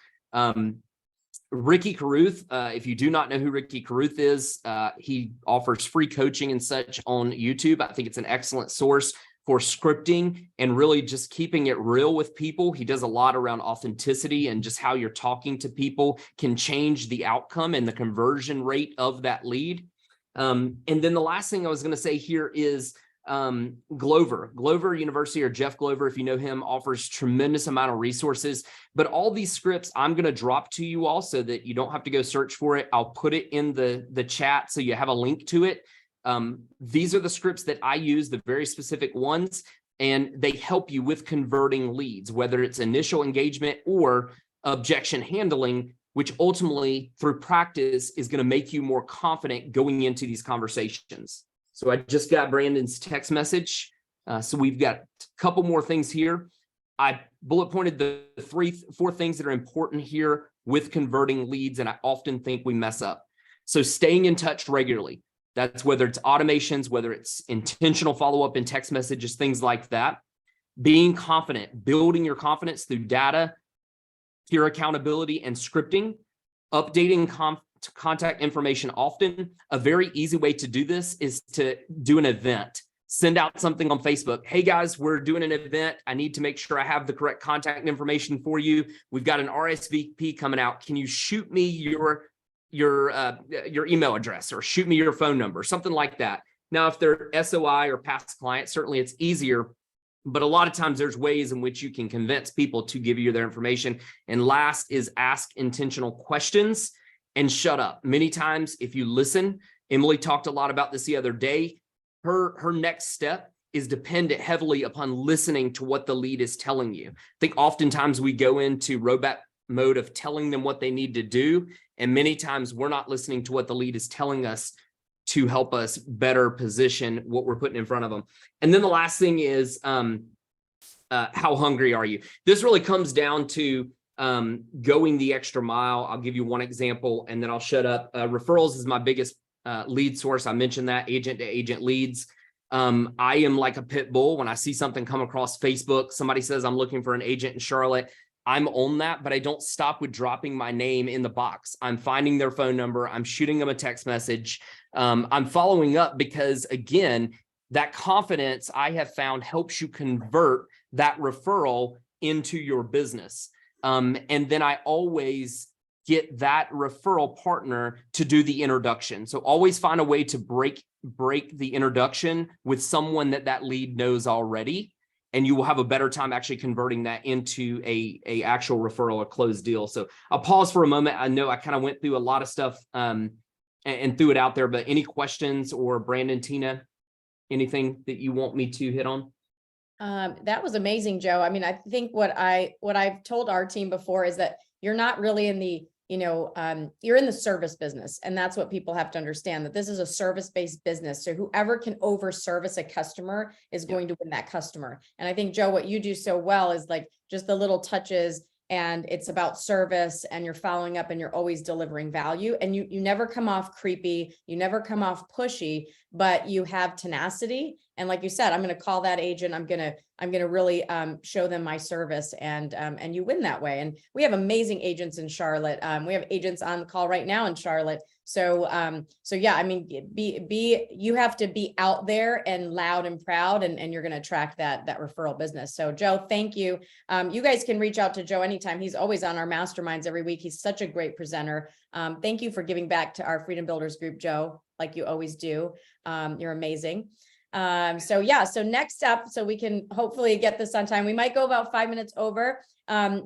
Speaker 5: Ricky Carruth, if you do not know who Ricky Carruth is, he offers free coaching and such on YouTube. I think it's an excellent source for scripting and really just keeping it real with people. He does a lot around authenticity, and just how you're talking to people can change the outcome and the conversion rate of that lead. And then the last thing I was going to say here is Glover University, or Jeff Glover, if you know him, offers tremendous amount of resources. But all these scripts I'm going to drop to you all so that you don't have to go search for it. I'll put it in the chat so you have a link to it. These are the scripts that I use, the very specific ones, and they help you with converting leads, whether it's initial engagement or objection handling, which ultimately through practice is going to make you more confident going into these conversations. So I just got Brandon's text message. So we've got a couple more things here. I bullet pointed the 4 things that are important here with converting leads, and I often think we mess up. So staying in touch regularly. That's whether it's automations, whether it's intentional follow-up in text messages, things like that. Being confident, building your confidence through data, peer accountability and scripting, updating contact information often. A very easy way to do this is to do an event. Send out something on Facebook. Hey guys, we're doing an event. I need to make sure I have the correct contact information for you. We've got an RSVP coming out. Can you shoot me your email address or shoot me your phone number, something like that. Now, if they're SOI or past clients, certainly it's easier, but a lot of times there's ways in which you can convince people to give you their information. And last is ask intentional questions and shut up. Many times, if you listen, Emily talked a lot about this the other day, her next step is dependent heavily upon listening to what the lead is telling you. I think oftentimes we go into robot mode of telling them what they need to do. And many times we're not listening to what the lead is telling us to help us better position what we're putting in front of them. And then the last thing is, how hungry are you? This really comes down to going the extra mile. I'll give you one example and then I'll shut up. Referrals is my biggest lead source. I mentioned that, agent to agent leads. I am like a pit bull. When I see something come across Facebook, somebody says I'm looking for an agent in Charlotte, I'm on that, but I don't stop with dropping my name in the box. I'm finding their phone number. I'm shooting them a text message. I'm following up because, again, that confidence I have found helps you convert that referral into your business. And then I always get that referral partner to do the introduction. So always find a way to break the introduction with someone that lead knows already. And you will have a better time actually converting that into a actual referral or closed deal. So I'll pause for a moment. I know I kind of went through a lot of stuff and threw it out there, but any questions, or Brandon, Tina, anything that you want me to hit on?
Speaker 1: That was amazing, Joe. I mean, I think what I've told our team before is that you're not really in the, you're in the service business. And that's what people have to understand, that this is a service-based business. So whoever can over service a customer is going to win that customer. And I think, Joe, what you do so well is like just the little touches, and it's about service, and you're following up, and you're always delivering value, and you never come off creepy, you never come off pushy, but you have tenacity. And like you said, I'm going to call that agent. I'm going to really show them my service, and you win that way. And we have amazing agents in Charlotte. We have agents on the call right now in Charlotte. So yeah, I mean, you have to be out there and loud and proud, and you're going to attract that referral business. So Joe, thank you. You guys can reach out to Joe anytime. He's always on our masterminds every week. He's such a great presenter. Thank you for giving back to our Freedom Builders group, Joe, like you always do. You're amazing. So yeah, so next up, so we can hopefully get this on time. We might go about 5 minutes over.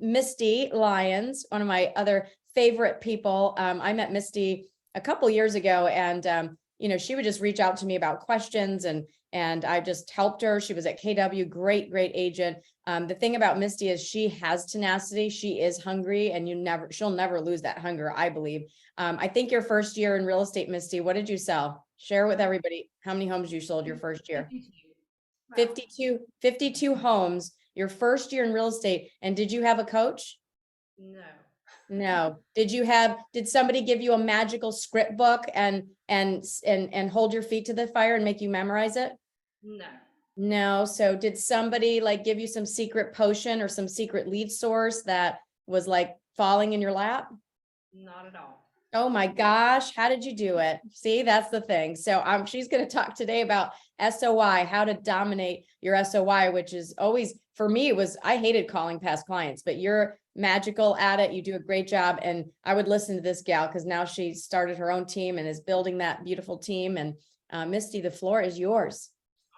Speaker 1: Misty Lyons, one of my other favorite people. I met Misty a couple years ago, and she would just reach out to me about questions, and I just helped her. She was at KW, great agent. The thing about Misty is she has tenacity. She is hungry, and she'll never lose that hunger, I believe. I think your first year in real estate, Misty, what did you sell? Share with everybody how many homes you sold your first year. 52 homes your first year in real estate. And did you have a coach? No. Did somebody give you a magical script book and hold your feet to the fire and make you memorize it? No. So did somebody like give you some secret potion or some secret lead source that was like falling in your lap?
Speaker 6: Not at all.
Speaker 1: Oh my gosh, how did you do it? See, that's the thing. So she's going to talk today about SOI, how to dominate your SOI, which is always, for me, I hated calling past clients, but you're magical at it. You do a great job. And I would listen to this gal because now she started her own team and is building that beautiful team. And Misty, the floor is yours.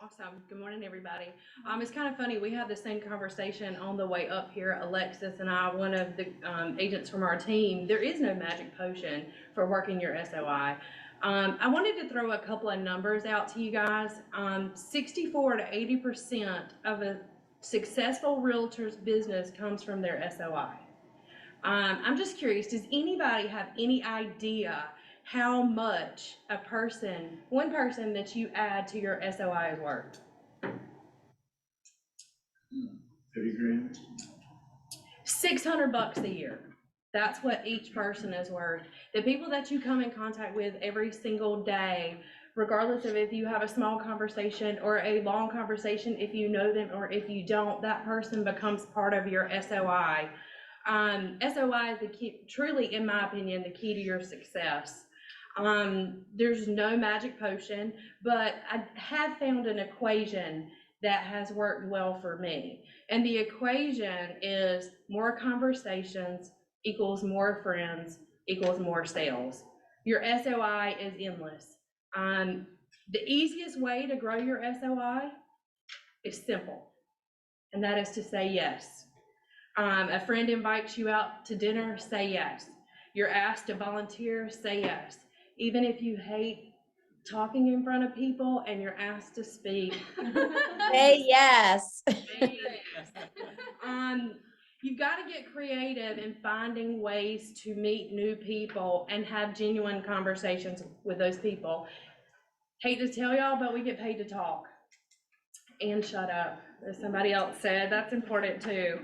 Speaker 6: Awesome. Good morning, everybody. It's kind of funny. We had the same conversation on the way up here, Alexis and I, one of the agents from our team. There is no magic potion for working your SOI. I wanted to throw a couple of numbers out to you guys. 64 to 80% of a successful realtor's business comes from their SOI. I'm just curious, does anybody have any idea how much one person that you add to your SOI is worth?
Speaker 2: 30 grand.
Speaker 6: $600 a year. That's what each person is worth. The people that you come in contact with every single day, regardless of if you have a small conversation or a long conversation, if you know them or if you don't, that person becomes part of your SOI. SOI is the key, truly, in my opinion, the key to your success. There's no magic potion, but I have found an equation that has worked well for me. And the equation is more conversations equals more friends equals more sales. Your SOI is endless. The easiest way to grow your SOI is simple, and that is to say yes. A friend invites you out to dinner, say yes. You're asked to volunteer, say yes. Even if you hate talking in front of people and you're asked to speak,
Speaker 1: Say yes.
Speaker 6: say yes. You've got to get creative in finding ways to meet new people and have genuine conversations with those people. Hate to tell y'all, but we get paid to talk and shut up, as somebody else said. That's important too.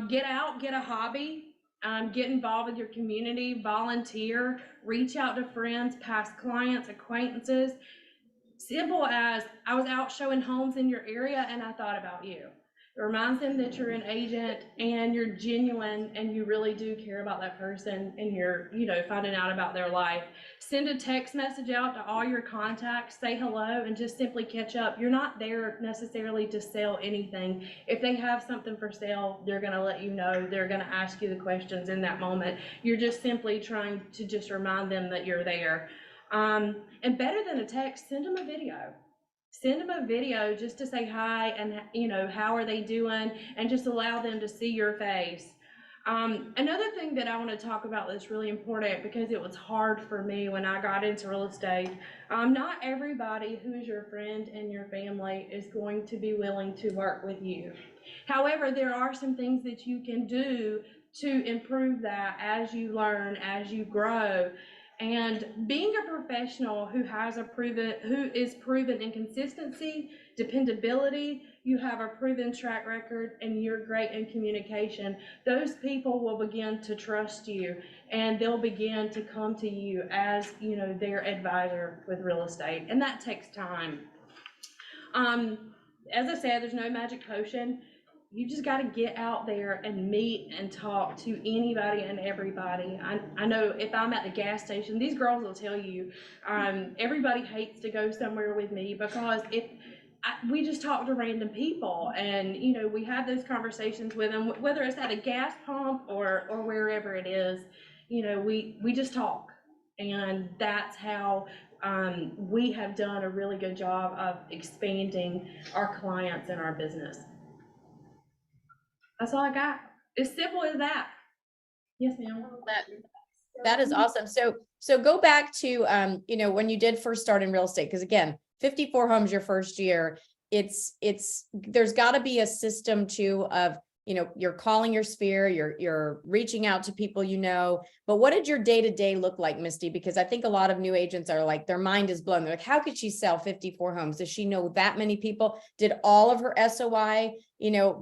Speaker 6: Get out, get a hobby, get involved with your community, volunteer, reach out to friends, past clients, acquaintances. Simple as, I was out showing homes in your area and I thought about you. It reminds them that you're an agent and you're genuine and you really do care about that person and you're, finding out about their life. Send a text message out to all your contacts, say hello, and just simply catch up. You're not there necessarily to sell anything. If they have something for sale, they're gonna let you know. They're gonna ask you the questions in that moment. You're just simply trying to just remind them that you're there. And better than a text, send them a video. Send them a video just to say hi and, how are they doing, and just allow them to see your face. Another thing that I want to talk about that's really important, because it was hard for me when I got into real estate. Not everybody who is your friend and your family is going to be willing to work with you. However, there are some things that you can do to improve that as you learn, as you grow. And being a professional who is proven in consistency, dependability, you have a proven track record, and you're great in communication, those people will begin to trust you and they'll begin to come to you as, their advisor with real estate. And that takes time. As I said, there's no magic potion. You just got to get out there and meet and talk to anybody and everybody. I know if I'm at the gas station, these girls will tell you, everybody hates to go somewhere with me because we just talk to random people, and we have those conversations with them, whether it's at a gas pump or wherever it is. We just talk, and that's how we have done a really good job of expanding our clients and our business. That's all I got. As simple as that. Yes, ma'am.
Speaker 1: That is awesome. So go back to, when you did first start in real estate, because again, 54 homes your first year, there's got to be a system too of, you're calling your sphere, you're reaching out to people, but what did your day-to-day look like, Misty? Because I think a lot of new agents are like, their mind is blown. They're like, how could she sell 54 homes? Does she know that many people? Did all of her SOI,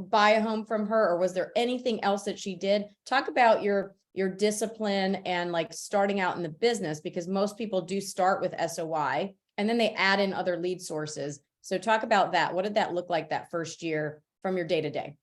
Speaker 1: buy a home from her, or was there anything else that she did? Talk about your discipline and like starting out in the business, because most people do start with SOI and then they add in other lead sources. So talk about that. What did that look like that first year from your day-to-day?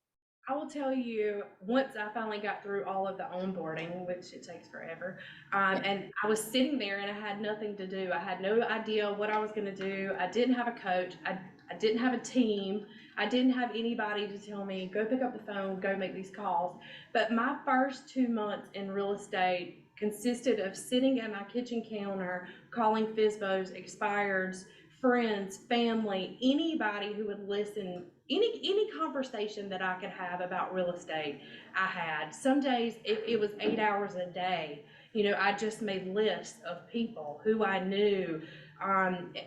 Speaker 6: I will tell you, once I finally got through all of the onboarding, which it takes forever, and I was sitting there and I had nothing to do. I had no idea what I was going to do. I didn't have a coach. I didn't have a team. I didn't have anybody to tell me, go pick up the phone, go make these calls. But my first 2 months in real estate consisted of sitting at my kitchen counter, calling FSBOs, expireds, friends, family, anybody who would listen. Any conversation that I could have about real estate, I had. Some days it was 8 hours a day. I just made lists of people who I knew. And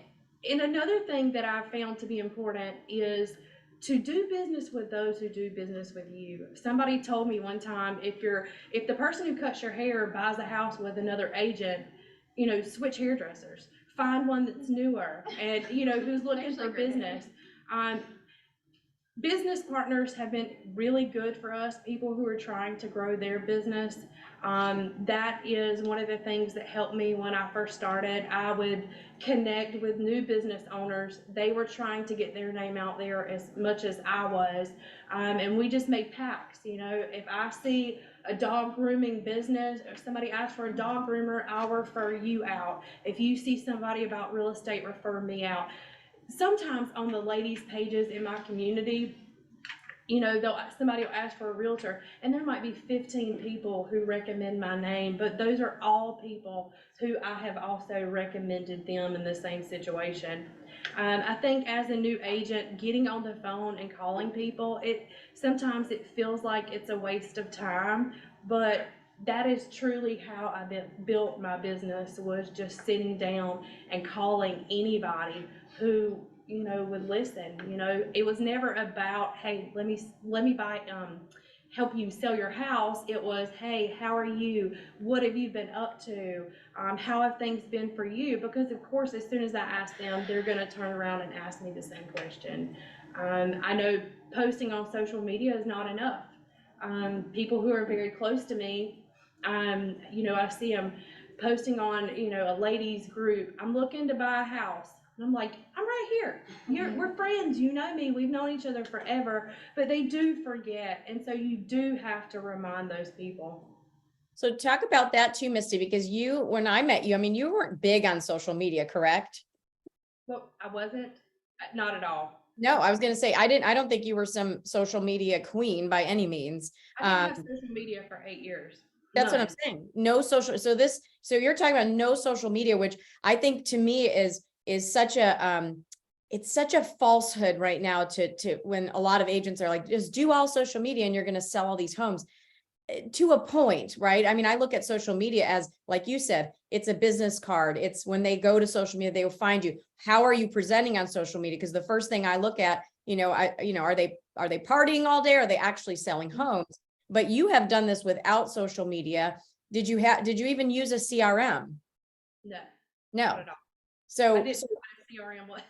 Speaker 6: another thing that I found to be important is to do business with those who do business with you. Somebody told me one time, if the person who cuts your hair buys a house with another agent, switch hairdressers. Find one that's newer and who's looking for business. Business partners have been really good for us, people who are trying to grow their business. That is one of the things that helped me when I first started. I would connect with new business owners. They were trying to get their name out there as much as I was. And we just made pacts. If I see a dog grooming business, or somebody asks for a dog groomer, I'll refer you out. If you see somebody about real estate, refer me out. Sometimes on the ladies' pages in my community, you know, somebody will ask for a realtor, and there might be 15 people who recommend my name, but those are all people who I have also recommended them in the same situation. I think as a new agent, getting on the phone and calling people, sometimes it feels like it's a waste of time, but that is truly how I built my business, was just sitting down and calling anybody who, you know, would listen. You know, it was never about, hey, let me buy, help you sell your house. It was, hey, how are you? What have you been up to? How have things been for you? Because of course, as soon as I ask them, they're gonna turn around and ask me the same question. I know posting on social media is not enough. People who are very close to me, you know, I see them posting on, you know, a ladies group, I'm looking to buy a house. And I'm like, I'm right here. We're friends, you know me, we've known each other forever, but they do forget. And so you do have to remind those people.
Speaker 1: So talk about that too, Misty, because when I met you, I mean, you weren't big on social media, correct?
Speaker 6: Well, I wasn't, not at all.
Speaker 1: No, I was going to say, I don't think you were some social media queen by any means.
Speaker 6: I didn't have social media for 8 years.
Speaker 1: That's what I'm saying. No social. So you're talking about no social media, which I think to me is such a, it's such a falsehood right now to when a lot of agents are like, just do all social media and you're going to sell all these homes. To a point, right? I mean, I look at social media as, like you said, it's a business card. It's when they go to social media, they will find you. How are you presenting on social media? Because the first thing I look at, are they partying all day? Or are they actually selling homes? But you have done this without social media. Did you even use a CRM?
Speaker 6: No.
Speaker 1: No.
Speaker 6: Not at all.
Speaker 1: So
Speaker 6: I didn't know what a CRM was.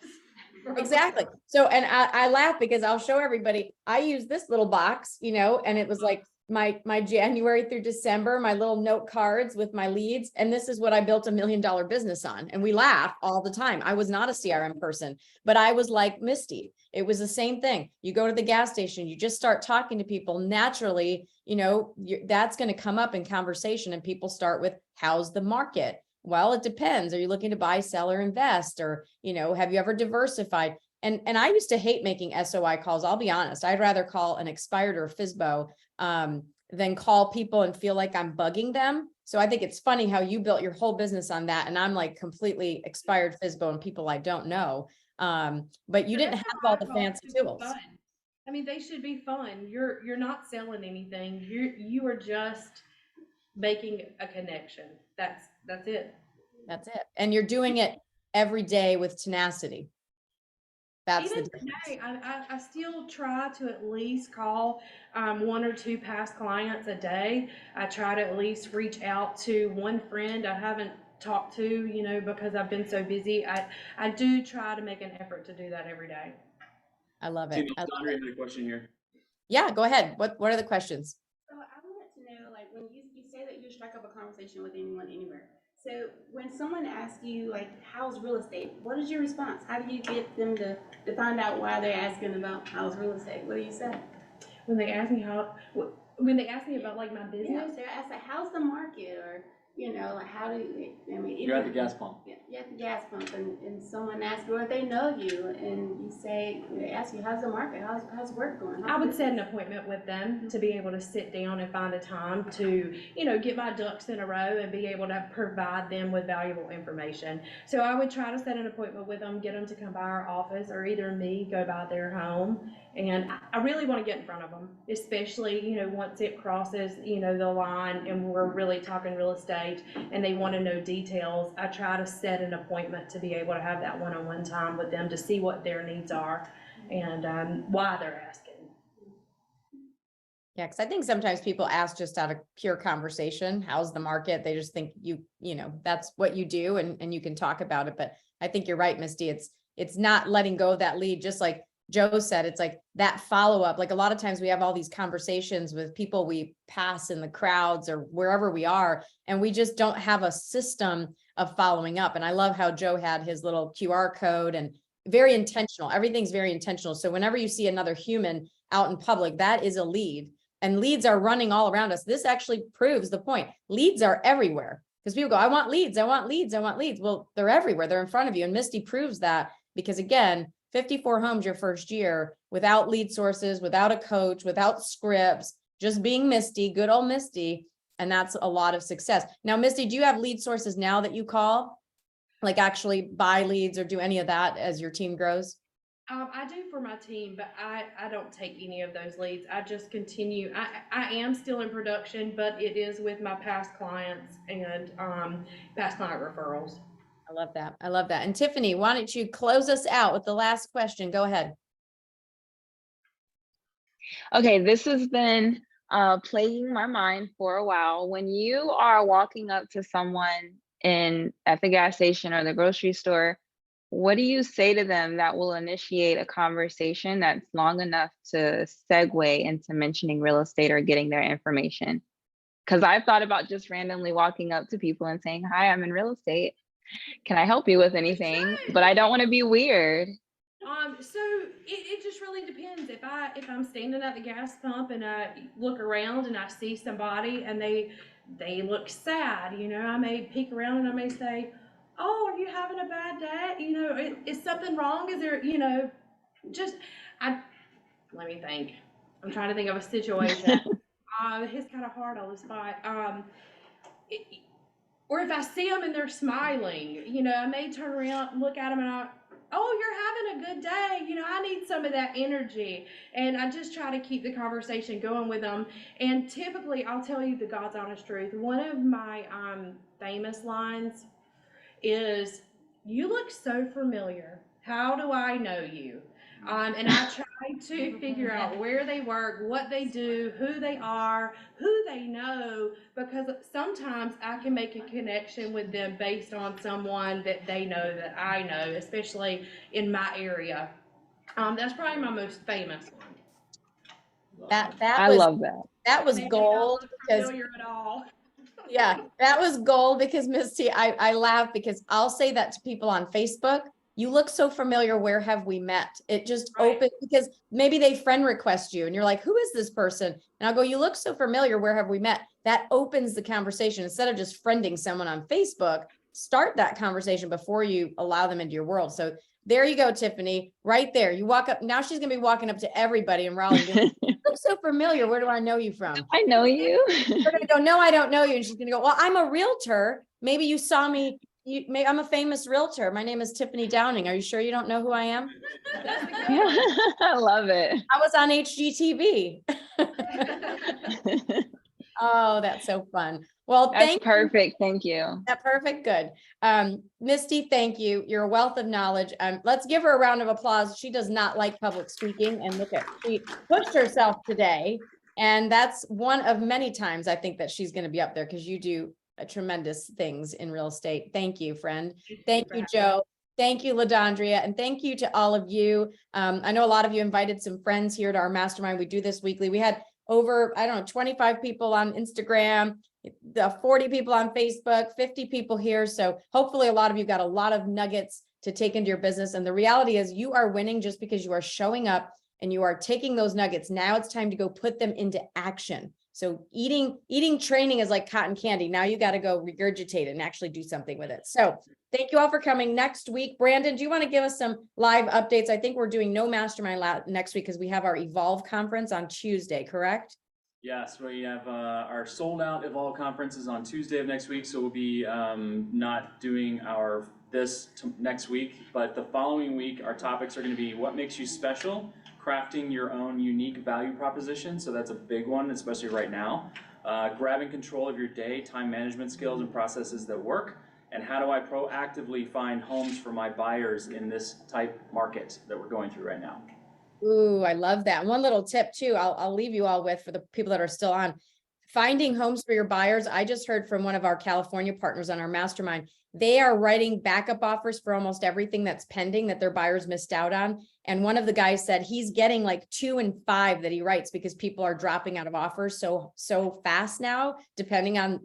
Speaker 1: Exactly. So, and I laugh because I'll show everybody, I use this little box, and it was like my January through December, my little note cards with my leads. And this is what I built $1 million business on. And we laugh all the time. I was not a CRM person, but I was like Misty. It was the same thing. You go to the gas station, you just start talking to people naturally, that's going to come up in conversation, and people start with, how's the market? Well, it depends. Are you looking to buy, sell, or invest? Or, have you ever diversified? And I used to hate making SOI calls. I'll be honest. I'd rather call an expired or a FSBO than call people and feel like I'm bugging them. So I think it's funny how you built your whole business on that. And I'm like completely expired FSBO and people I don't know. But you didn't have all the fancy tools.
Speaker 6: Fun. I mean, they should be fun. You're not selling anything. You are just making a connection. That's it.
Speaker 1: That's it. And you're doing it every day with tenacity. That's
Speaker 6: even
Speaker 1: the difference.
Speaker 6: Today, I still try to at least call 1 or 2 past clients a day. I try to at least reach out to one friend I haven't talked to, because I've been so busy. I do try to make an effort to do that every day.
Speaker 1: I love it.
Speaker 2: Andre had a question here.
Speaker 1: Yeah, go ahead. What are the questions?
Speaker 3: So I wanted to know, like, when you say that you strike up a conversation with anyone anywhere. So when someone asks you, like, how's real estate? What is your response? How do you get them to find out why they're asking about how's real estate? What do you say?
Speaker 6: When they ask me about like my business,
Speaker 3: Yeah, so I say, how's the market? Or, like, how do you,
Speaker 2: You're at the gas pump.
Speaker 3: Yeah, you're at the gas pump, and someone asks you, or they know you, and you say, they ask you, how's the market? How's work going?
Speaker 6: I would set an appointment with them to be able to sit down and find a time to, get my ducks in a row and be able to provide them with valuable information. So I would try to set an appointment with them, get them to come by our office, or either me go by their home. And I really want to get in front of them, especially, once it crosses, the line and we're really talking real estate and they want to know details. I try to set an appointment to be able to have that one-on-one time with them to see what their needs are and why they're asking.
Speaker 1: Yeah, because I think sometimes people ask just out of pure conversation, how's the market? They just think that's what you do and you can talk about it. But I think you're right, Misty. It's not letting go of that lead, just like Joe said. It's like that follow-up. Like a lot of times we have all these conversations with people we pass in the crowds or wherever we are, and we just don't have a system of following up. And I love how Joe had his little QR code, and very intentional. Everything's very intentional. So whenever you see another human out in public, that is a lead. and leads are running all around us. This actually proves the point. Leads are everywhere because people go, I want leads, I want leads, I want leads. Well, they're everywhere. They're in front of you. And Misty proves that because again, 54 homes your first year without lead sources, without a coach, without scripts, just being Misty, good old Misty. And that's a lot of success. Now, Misty, do you have lead sources now that you call? Like actually buy leads or do any of that as your team grows?
Speaker 6: I do for my team, but I don't take any of those leads. I just continue. I am still in production, but it is with my past clients and past client referrals.
Speaker 1: I love that. I love that. And Tiffany, why don't you close us out with the last question? Go ahead.
Speaker 7: Okay, this has been plaguing my mind for a while. When you are walking up to someone at the gas station or the grocery store, what do you say to them that will initiate a conversation that's long enough to segue into mentioning real estate or getting their information? Because I've thought about just randomly walking up to people and saying, hi, I'm in real estate. Can I help you with anything? But I don't want to be weird.
Speaker 6: So it just really depends. If I'm standing at the gas pump and I look around and I see somebody and they look sad, I may peek around and I may say, oh, are you having a bad day? Is something wrong? Is there, let me think. I'm trying to think of a situation. It's kind of hard on the spot. Or if I see them and they're smiling, I may turn around, look at them and oh, you're having a good day. I need some of that energy. And I just try to keep the conversation going with them. And typically, I'll tell you the God's honest truth. One of my famous lines is, you look so familiar. How do I know you? And I try to figure out where they work, what they do, who they are, who they know, because sometimes I can make a connection with them based on someone that they know that I know, especially in my area. That's probably my most famous one.
Speaker 7: I love that.
Speaker 1: That was
Speaker 6: Maybe
Speaker 1: gold
Speaker 6: not
Speaker 1: because
Speaker 6: familiar at all.
Speaker 1: yeah, that was gold because Misty, I laugh because I'll say that to people on Facebook. You look so familiar. Where have we met? It just
Speaker 6: Right.
Speaker 1: opened because maybe they friend request you and you're like, who is this person? And I'll go, you look so familiar. Where have we met? That opens the conversation. Instead of just friending someone on Facebook, start that conversation before you allow them into your world. So there you go, Tiffany, right there. You walk up. Now she's going to be walking up to everybody in Raleigh. You look so familiar. Where do I know you from?
Speaker 7: I know you.
Speaker 1: They're going to go, no, I don't know you. And she's going to go, well, I'm a realtor. Maybe you saw me. I'm a famous realtor. My name is Tiffany Downing. Are you sure you don't know who I am?
Speaker 7: Yeah, I love it.
Speaker 1: I was on HGTV. Oh, that's so fun. Well,
Speaker 7: That's
Speaker 1: thank you.
Speaker 7: perfect. Thank you.
Speaker 1: That perfect. Good. Misty, thank you. You're a wealth of knowledge. Let's give her a round of applause. She does not like public speaking, and look at, she pushed herself today. And that's one of many times I think that she's going to be up there because you do tremendous things in real estate. Thank you, friend. Thank you, Joe. Thank you, LaDondria. And thank you to all of you. I know a lot of you invited some friends here to our mastermind. We do this weekly. We had over, 25 people on Instagram, the 40 people on Facebook, 50 people here. So hopefully a lot of you got a lot of nuggets to take into your business. And the reality is you are winning just because you are showing up and you are taking those nuggets. Now it's time to go put them into action. So eating training is like cotton candy. Now you got to go regurgitate it and actually do something with it. So thank you all for coming next week. Brandon, do you want to give us some live updates? I think we're doing no mastermind next week because we have our Evolve conference on Tuesday, correct?
Speaker 2: Yes, we have our sold out Evolve conferences on Tuesday of next week. So we'll be not doing next week, but the following week, our topics are going to be what makes you special, crafting your own unique value proposition. So that's a big one, especially right now. Grabbing control of your day, time management skills and processes that work. And how do I proactively find homes for my buyers in this type market that we're going through right now?
Speaker 1: Ooh, I love that. One little tip too, I'll leave you all with for the people that are still on. Finding homes for your buyers. I just heard from one of our California partners on our mastermind. They are writing backup offers for almost everything that's pending that their buyers missed out on. And one of the guys said he's getting like 2 and 5 that he writes because people are dropping out of offers so fast now, depending on,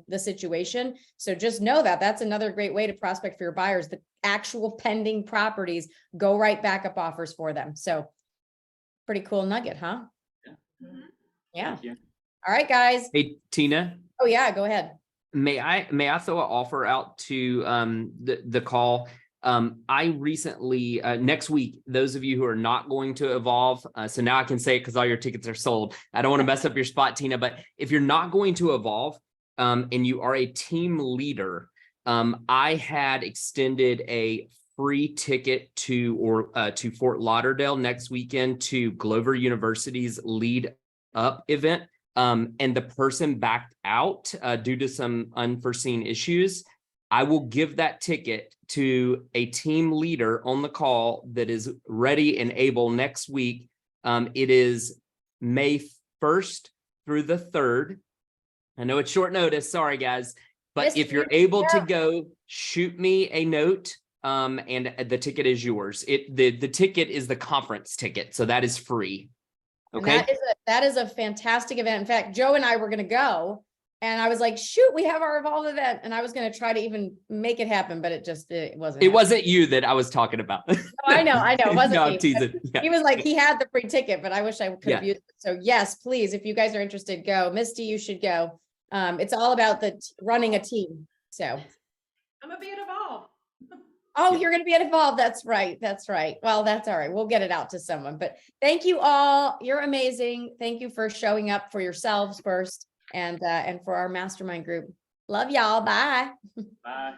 Speaker 1: the situation. So just know that that's another great way to prospect for your buyers. The actual pending properties, go write backup offers for them. So pretty cool nugget, huh?
Speaker 2: Yeah.
Speaker 6: Mhm.
Speaker 1: Yeah.
Speaker 2: Thank you.
Speaker 1: All right, guys.
Speaker 5: Hey, Tina,
Speaker 1: Oh, yeah, go ahead.
Speaker 5: may I throw an offer out to the call? I recently next week, those of you who are not going to evolve, so now I can say it because all your tickets are sold. I don't want to mess up your spot, Tina, but if you're not going to evolve and you are a team leader, I had extended a free ticket to Fort Lauderdale next weekend to Glover University's Lead Up event. And the person backed out due to some unforeseen issues. I will give that ticket to a team leader on the call that is ready and able next week. It is May 1st through the 3rd. I know it's short notice, sorry guys, but
Speaker 1: Misty,
Speaker 5: if you're
Speaker 1: you
Speaker 5: able to
Speaker 1: should
Speaker 5: go, shoot me a note. And the ticket is yours. The ticket is the conference ticket, so that is free.
Speaker 1: And
Speaker 5: Okay.
Speaker 1: that is a fantastic event. In fact, Joe and I were going to go, and I was like, shoot, we have our Evolve event. And I was going to try to even make it happen, but it wasn't.
Speaker 5: It
Speaker 1: happening.
Speaker 5: wasn't you that I was talking about.
Speaker 1: Oh, I know. It wasn't
Speaker 5: No,
Speaker 1: me.
Speaker 5: I'm teasing. Yeah.
Speaker 1: He was like, he had the free ticket, but I wish I could have
Speaker 5: Yeah.
Speaker 1: used it. So yes, please, if you guys are interested, go. Misty, you should go. It's all about running a team. So,
Speaker 6: I'm gonna be at Evolve.
Speaker 1: oh, you're going to be at Evolve. That's right. That's right. Well, that's all right. We'll get it out to someone, but thank you all. You're amazing. Thank you for showing up for yourselves first and for our mastermind group. Love y'all. Bye.
Speaker 2: Bye.